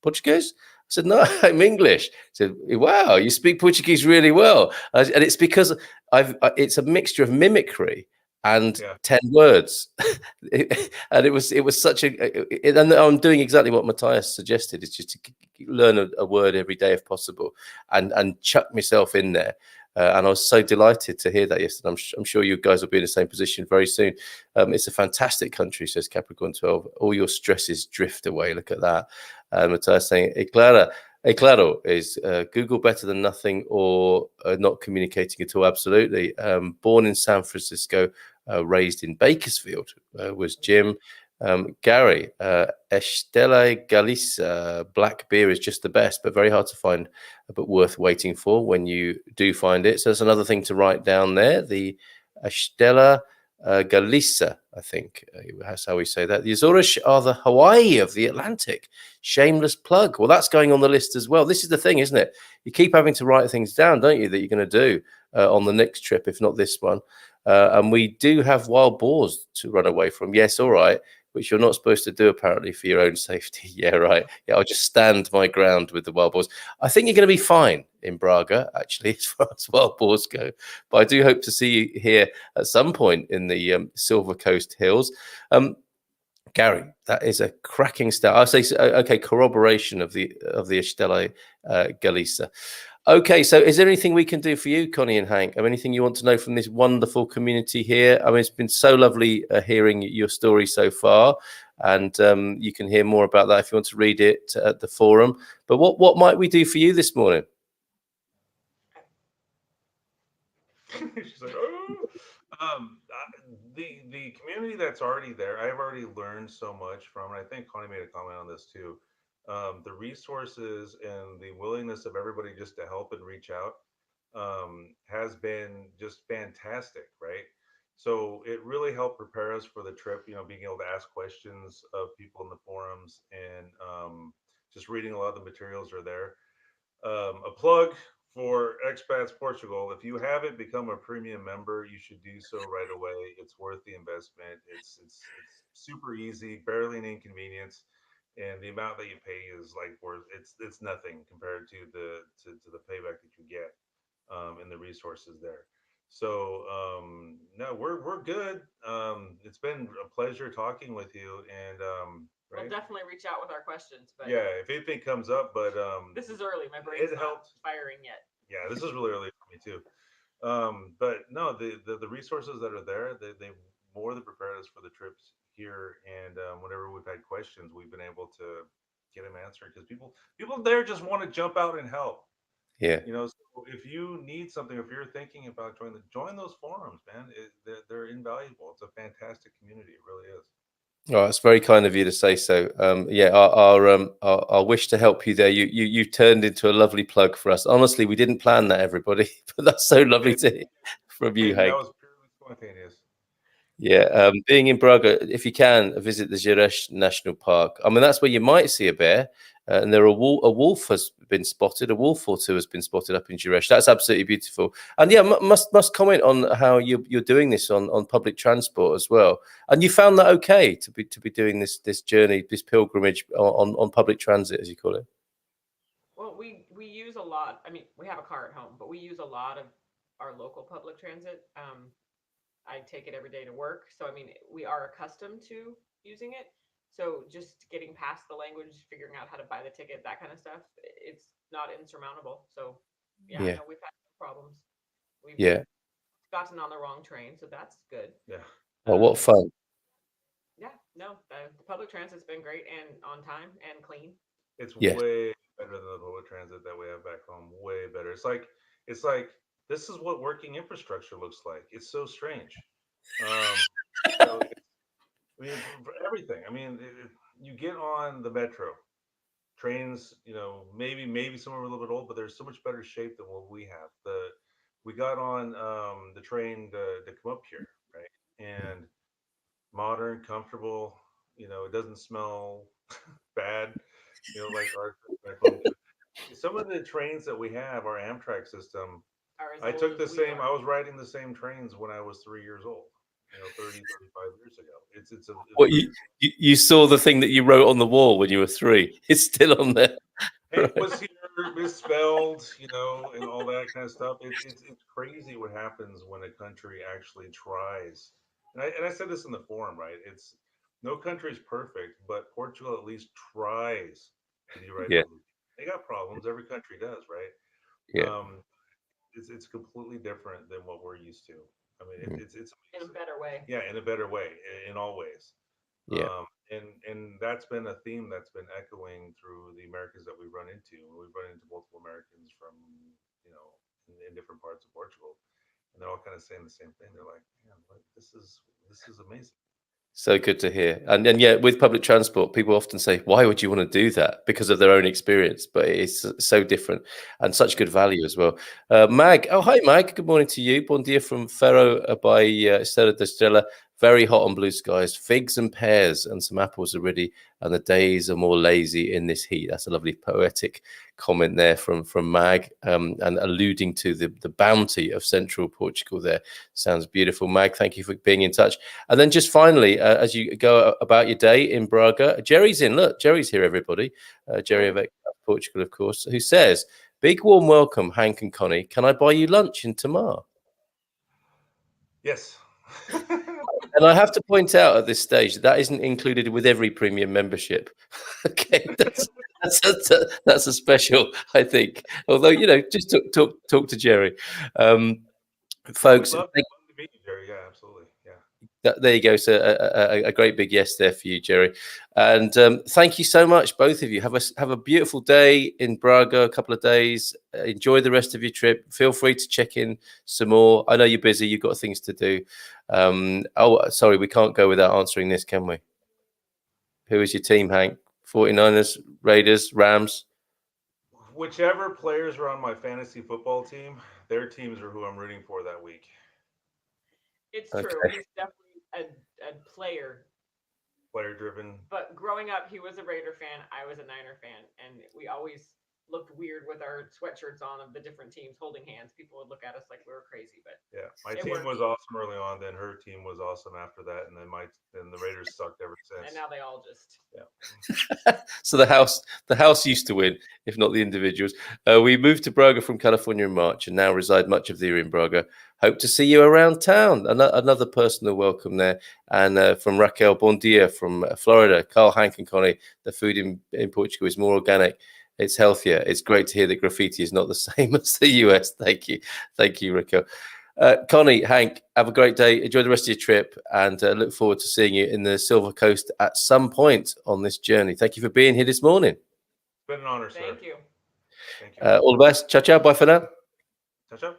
Portuguese? I said, no, I'm English. He said, wow, you speak Portuguese really well. And it's because it's a mixture of mimicry and 10 words. And it was such and I'm doing exactly what Matthias suggested, is just to learn a word every day if possible, and chuck myself in there. And I was so delighted to hear that yesterday. I'm sure you guys will be in the same position very soon. It's a fantastic country, says Capricorn 12. All your stresses drift away. Look at that. Matthias saying, claro, is Google better than nothing, or not communicating at all? Absolutely. Born in San Francisco, raised in Bakersfield, was Jim. Gary, Estela Galicia, black beer is just the best, but very hard to find, but worth waiting for when you do find it. So that's another thing to write down there. The Estela Galicia, I think that's how we say that. The Azores are the Hawaii of the Atlantic. Shameless plug. Well, that's going on the list as well. This is the thing, isn't it? You keep having to write things down, don't you, that you're going to do on the next trip, if not this one. And we do have wild boars to run away from. Yes, all right. Which you're not supposed to do, apparently, for your own safety. Yeah, right. Yeah, I'll just stand my ground with the wild boars. I think you're going to be fine in Braga, actually, as far as wild boars go. But I do hope to see you here at some point in the Silver Coast Hills. Gary, that is a cracking start. I'll say, okay, corroboration of the Estela Galicia. Okay, so is there anything we can do for you, Connie and Hank? Or anything you want to know from this wonderful community here? I mean, it's been so lovely hearing your story so far, and you can hear more about that if you want to read it at the forum. But what might we do for you this morning? She's like, oh. The community that's already there, I've already learned so much from, and I think Connie made a comment on this too. The resources and the willingness of everybody just to help and reach out has been just fantastic, right? So it really helped prepare us for the trip. You know, being able to ask questions of people in the forums and just reading a lot of the materials are there. A plug for Expats Portugal. If you haven't become a premium member, you should do so right away. It's worth the investment. It's super easy, barely an inconvenience, and the amount that you pay is like worth it's nothing compared to the payback that you get and the resources there. So no, we're good. It's been a pleasure talking with you, and We'll definitely reach out with our questions. But yeah, if anything comes up, but this is early. My brain's not firing yet. Yeah, this is really early for me too. But no, the resources that are there, they more than prepared us for the trips here, and whenever we've had questions, we've been able to get them answered because people there just want to jump out and help. Yeah. You know, so if you need something, if you're thinking about join those forums, man. They're invaluable. It's a fantastic community. It really is. Oh, it's very kind of you to say so. Yeah, our wish to help you there. You turned into a lovely plug for us. Honestly, we didn't plan that, everybody, but that's so lovely to hear from you, Hank. That was purely spontaneous. Yeah, being in Braga, if you can visit the Gerês National Park. I mean, that's where you might see a bear, and a wolf has been spotted. A wolf or two has been spotted up in Gerês. That's absolutely beautiful. And yeah, must comment on how you're doing this on public transport as well. And you found that okay to be doing this journey, this pilgrimage on public transit, as you call it. Well, we use a lot. I mean, we have a car at home, but we use a lot of our local public transit. I take it every day to work. So, I mean, we are accustomed to using it. So just getting past the language, figuring out how to buy the ticket, that kind of stuff, it's not insurmountable. So yeah, no, we've had no problems. We've gotten on the wrong train, so that's good. Yeah. Well, what fun. Yeah, no, the public transit's been great and on time and clean. It's way better than the public transit that we have back home. Way better. It's like this is what working infrastructure looks like. It's so strange. So I mean, for everything. I mean, you get on the metro trains. You know, maybe some are a little bit old, but they're so much better shape than what we have. We got on the train to come up here, right? And modern, comfortable. You know, it doesn't smell bad. You know, like our back home. Some of the trains that we have, our Amtrak system, I took the same. I was riding the same trains when I was 3 years old. You know, 30, 35 years ago. It's what you saw the thing that you wrote on the wall when you were 3. It's still on there. It was here misspelled, you know, and all that kind of stuff. It's crazy what happens when a country actually tries. And I said this in the forum, right? It's no country is perfect, but Portugal at least tries to do right by the. They got problems. Every country does, right? Yeah. It's completely different than what we're used to. I mean, it's in a better way. Yeah, in a better way, in all ways. Yeah. And that's been a theme that's been echoing through the Americans that we run into. We've run into multiple Americans from, you know, in different parts of Portugal, and they're all kind of saying the same thing. They're like, "Man, this is amazing." So good to hear. And yet with public transport, people often say, why would you want to do that? Because of their own experience. But it's so different and such good value as well. Mag. Oh, hi, Mag. Good morning to you. Bon dia from Ferro by Estrela de Estrela. Very hot on blue skies. Figs and pears and some apples are ready. And the days are more lazy in this heat. That's a lovely poetic comment there from Mag, and alluding to the bounty of central Portugal there. Sounds beautiful. Mag, thank you for being in touch. And then just finally, as you go about your day in Braga, Jerry's in. Look, Jerry's here, everybody. Jerry of Portugal, of course, who says, big warm welcome, Hank and Connie. Can I buy you lunch in Tamar? Yes. And I have to point out at this stage that isn't included with every premium membership. Okay, That's a special, I think. Although, you know, just talk to Jerry. Folks, We'd love to meet you, Jerry. Yeah, absolutely. Yeah. there you go. So a great big yes there for you, Jerry. And thank you so much, both of you. Have a beautiful day in Braga, a couple of days. Enjoy the rest of your trip. Feel free to check in some more. I know you're busy. You've got things to do. Oh, sorry, we can't go without answering this, can we? Who is your team, Hank? 49ers, Raiders, Rams? Whichever players are on my fantasy football team, their teams are who I'm rooting for that week. It's true. Okay. He's definitely a player. Player driven. But growing up, he was a Raider fan. I was a Niner fan. And we always looked weird with our sweatshirts on of the different teams holding hands. People would look at us like we were crazy. But yeah, my team was awesome early on. Then her team was awesome after that. And then the Raiders sucked ever since. And now they all just. Yeah. So the house used to win, if not the individuals. We moved to Braga from California in March and now reside much of the year in Braga. Hope to see you around town. Another personal welcome there. And from Raquel, bon dia from Florida. Carl, Hank and Konni, the food in Portugal is more organic. It's healthier. It's great to hear that graffiti is not the same as the US. Thank you, Raquel. Konni, Hank, have a great day. Enjoy the rest of your trip and look forward to seeing you in the Silver Coast at some point on this journey. Thank you for being here this morning. It's been an honor, sir. Thank you. Thank you. All the best. Ciao, ciao. Bye for now. Ciao, ciao.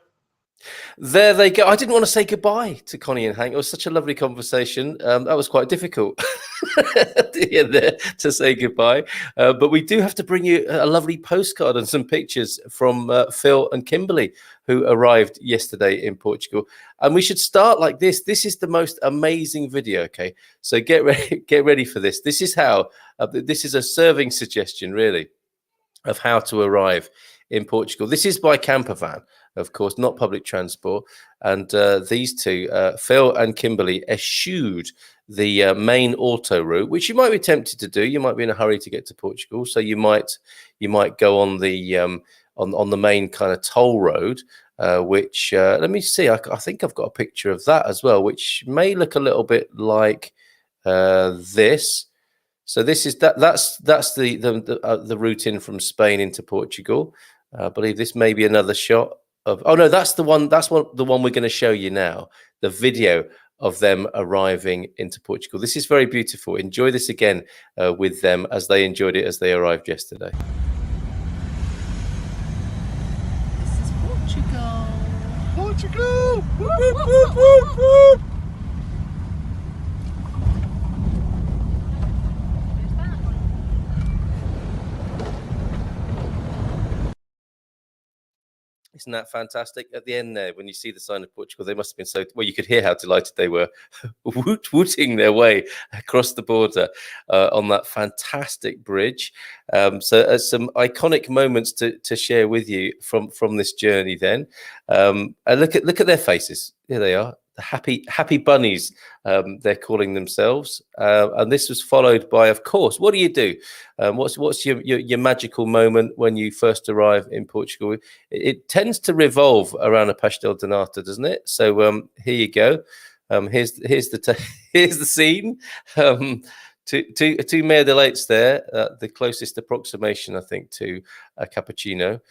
There they go. I didn't want to say goodbye to Konni and Hank. It was such a lovely conversation. That was quite difficult to say goodbye. But we do have to bring you a lovely postcard and some pictures from Phil and Kimberley, who arrived yesterday in Portugal. And we should start like this. This is the most amazing video. Okay, so get ready for this. This is how. This is a serving suggestion, really, of how to arrive in Portugal. This is by camper van, of course, not public transport. And these two, Phil and Kimberley, eschewed the main auto route, which you might be tempted to do. You might be in a hurry to get to Portugal, so you might go on the on the main kind of toll road, which let me see. I think I've got a picture of that as well, which may look a little bit like this. So this is that's the route in from Spain into Portugal. I believe this may be another shot of. Oh no, that's the one. That's the one we're going to show you now. The video of them arriving into Portugal. This is very beautiful. Enjoy this again with them as they enjoyed it as they arrived yesterday. This is Portugal. Portugal! Whoop, whoop, whoop, whoop, whoop. Isn't that fantastic? At the end there, when you see the sign of Portugal, they must have been so, well, you could hear how delighted they were wooting their way across the border on that fantastic bridge. So some iconic moments to share with you from this journey then. And look at their faces. Here they are. The happy bunnies, they're calling themselves, and this was followed by, of course, what do you do? What's your magical moment when you first arrive in Portugal? It tends to revolve around a pastel de nata, doesn't it? So here you go. Here's the scene. Two Meia de Leites there, the closest approximation, I think, to a cappuccino.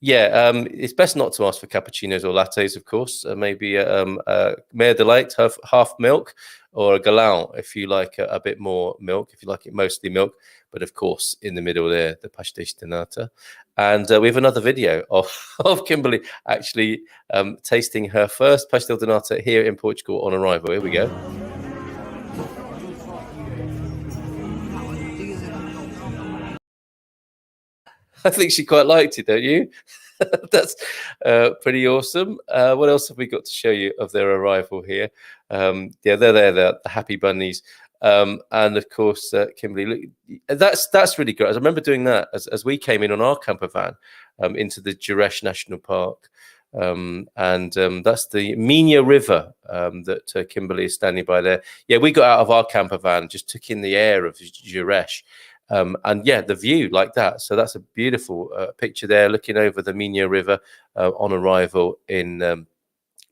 It's best not to ask for cappuccinos or lattes, of course. Maybe Meia de Leite, half milk, or a galão if you like a bit more milk, if you like it mostly milk. But of course, in the middle there, the pastéis de nata. And we have another video of Kimberley actually tasting her first pastel de nata here in Portugal on arrival. Here we go. I think she quite liked it, don't you? That's pretty awesome. What else have we got to show you of their arrival here? They're there, the happy bunnies. And of course, Kimberley, that's really great. I remember doing that as we came in on our camper van into the Jureš National Park. That's the Minha River that Kimberley is standing by there. Yeah, we got out of our camper van, just took in the air of Jureš. And yeah, the view like that. So that's a beautiful picture there, looking over the Minha River on arrival in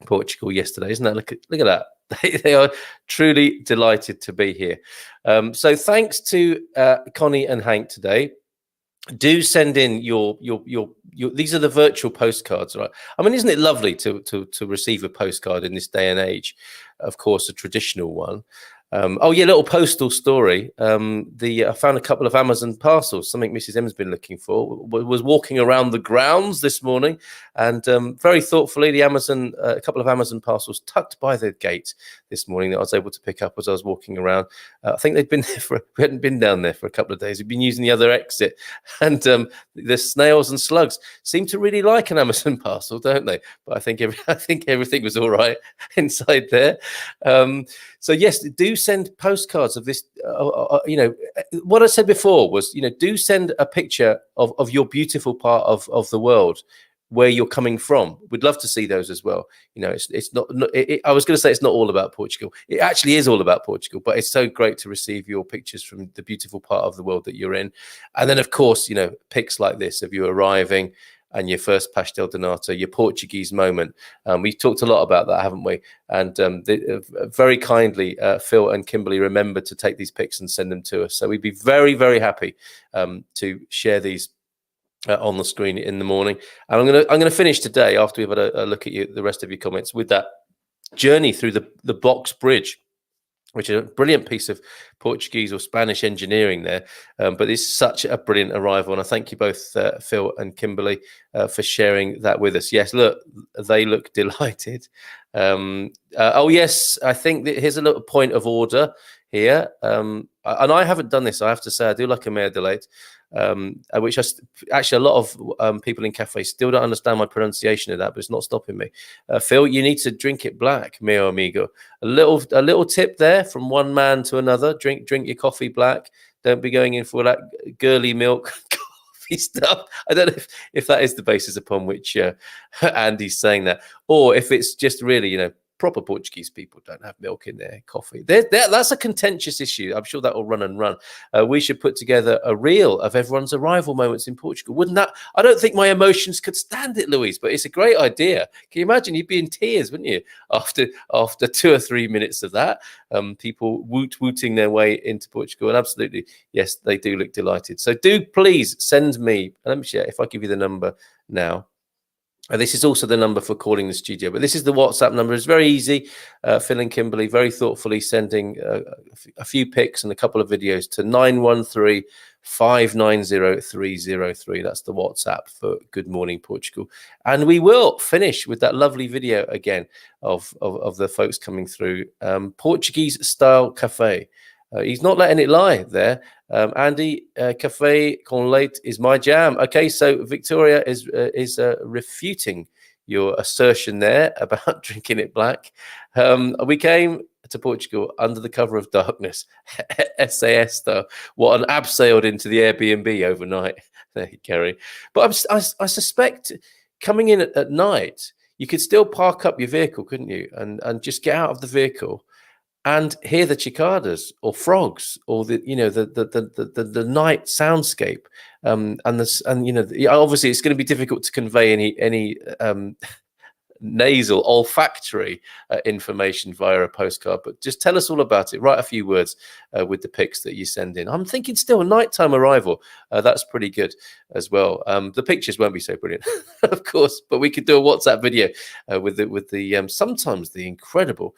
Portugal yesterday. Isn't that? Look at that. They are truly delighted to be here. So thanks to Konni and Hank today. do send in your these are the virtual postcards, right? I mean, isn't it lovely to receive a postcard in this day and age? Of course, a traditional one. Oh yeah, little postal story. I found a couple of Amazon parcels, something Mrs. M's been looking for. Was walking around the grounds this morning, and very thoughtfully, a couple of Amazon parcels tucked by the gate this morning that I was able to pick up as I was walking around. I think they'd been there we hadn't been down there for a couple of days. We'd been using the other exit, and the snails and slugs seem to really like an Amazon parcel, don't they? But I think everything was all right inside there. So yes, do send postcards of this. What I said before was, do send a picture of your beautiful part of the world where you're coming from. We'd love to see those as well. It's not. I was going to say it's not all about Portugal. It actually is all about Portugal, but it's so great to receive your pictures from the beautiful part of the world that you're in. And then, of course, pics like this of you arriving and your first pastel de nata, your Portuguese moment. We've talked a lot about that, haven't we? And very kindly, Phil and Kimberley remembered to take these pics and send them to us. So we'd be very, very happy to share these on the screen in the morning. And I'm gonna finish today, after we've had a look at the rest of your comments, with that journey through the Box Bridge, which is a brilliant piece of Portuguese or Spanish engineering there. But it's such a brilliant arrival. And I thank you both, Phil and Kimberley, for sharing that with us. Yes, look, they look delighted. Oh, yes, I think that here's a little point of order here. And I haven't done this, I have to say. I do like a mare de leite. Which actually a lot of people in cafes still don't understand my pronunciation of that, but it's not stopping me. Phil, you need to drink it black, mio amigo. A little tip there from one man to another. Drink your coffee black. Don't be going in for that girly milk coffee stuff. I don't know if that is the basis upon which Andy's saying that, or if it's just really, proper Portuguese people don't have milk in their coffee. That's a contentious issue. I'm sure that will run and run. We should put together a reel of everyone's arrival moments in Portugal. Wouldn't that? I don't think my emotions could stand it, Louise, but it's a great idea. Can you imagine? You'd be in tears, wouldn't you? After 2 or 3 minutes of that, people wooting their way into Portugal. And absolutely, yes, they do look delighted. So do please send me, let me share, if I give you the number now. This is also the number for calling the studio, but this is the WhatsApp number. It's very easy. Phil and Kimberley very thoughtfully sending a few pics and a couple of videos to 913-590-303. That's the WhatsApp for Good Morning Portugal. And we will finish with that lovely video again of the folks coming through. Portuguese style cafe. He's not letting it lie there. Andy, cafe con leite is my jam. Okay, so Victoria is refuting your assertion there about drinking it black. We came to Portugal under the cover of darkness. SAS style. What an abseiled into the Airbnb overnight. There you carry. But I suspect coming in at night, you could still park up your vehicle, couldn't you? And just get out of the vehicle and hear the cicadas or frogs or the night soundscape, and obviously it's going to be difficult to convey any nasal olfactory information via a postcard, but just tell us all about it. Write a few words with the pics that you send in. I'm thinking still a nighttime arrival. That's pretty good as well. The pictures won't be so brilliant, of course, but we could do a WhatsApp video with the sometimes the incredible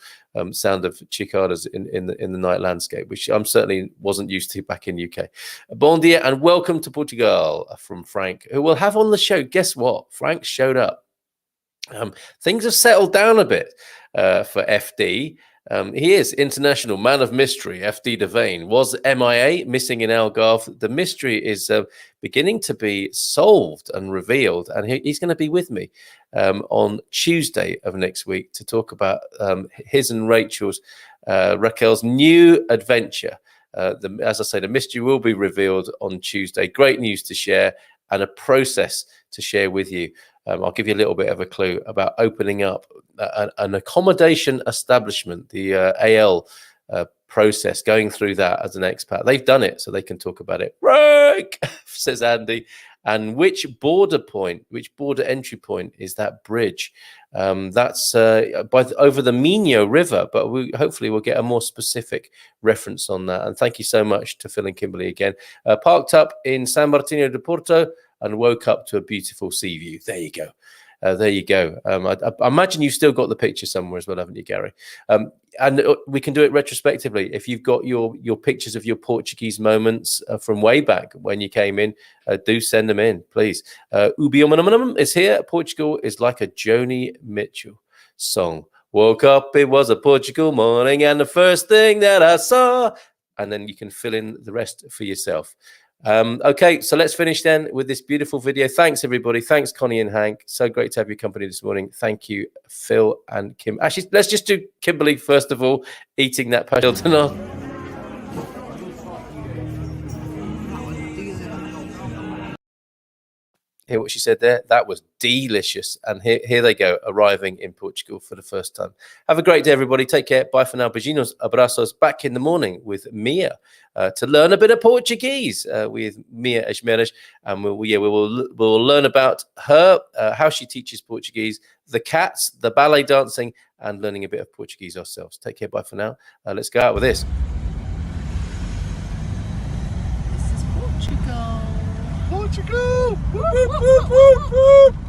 sound of cicadas in the night landscape, which I'm certainly wasn't used to back in UK. Bon dia and welcome to Portugal from Frank, who we'll have on the show. Guess what? Frank showed up. Things have settled down a bit for FD. He is international man of mystery. FD Devane was MIA, missing in Algarve. The mystery is beginning to be solved and revealed, and he's going to be with me on Tuesday of next week to talk about his and Raquel's new adventure. As I say, the mystery will be revealed on Tuesday. Great news to share and a process to share with you. I'll give you a little bit of a clue about opening up an accommodation establishment, the AL process, going through that as an expat. They've done it, so they can talk about it. Right, says Andy. And which border entry point is that bridge? That's over the Minho River, but hopefully we'll get a more specific reference on that. And thank you so much to Phil and Kimberley again. Parked up in San Martino de Porto and woke up to a beautiful sea view. There you go. There you go. I imagine you've still got the picture somewhere as well, haven't you, Gary? And we can do it retrospectively. If you've got your pictures of your Portuguese moments from way back when you came in, do send them in, please. Ubiomanum is here. Portugal is like a Joni Mitchell song. Woke up, it was a Portugal morning, and the first thing that I saw, and then you can fill in the rest for yourself. Okay, so let's finish then with this beautiful video. Thanks, everybody. Thanks, Connie and Hank. So great to have your company this morning. Thank you, Phil and Kim. Actually, let's just do Kimberley first of all, eating that pastel tonight. Hear what she said there? That was delicious. And here they go, arriving in Portugal for the first time. Have a great day, everybody. Take care. Bye for now. Beijinhos, abraços. Back in the morning with Mia to learn a bit of Portuguese with Mia Esmeras. And we'll learn about her, how she teaches Portuguese, the cats, the ballet dancing, and learning a bit of Portuguese ourselves. Take care. Bye for now. Let's go out with this. This is Portugal. Portugal! Whoop, whoop, whoop, whoop, whoop.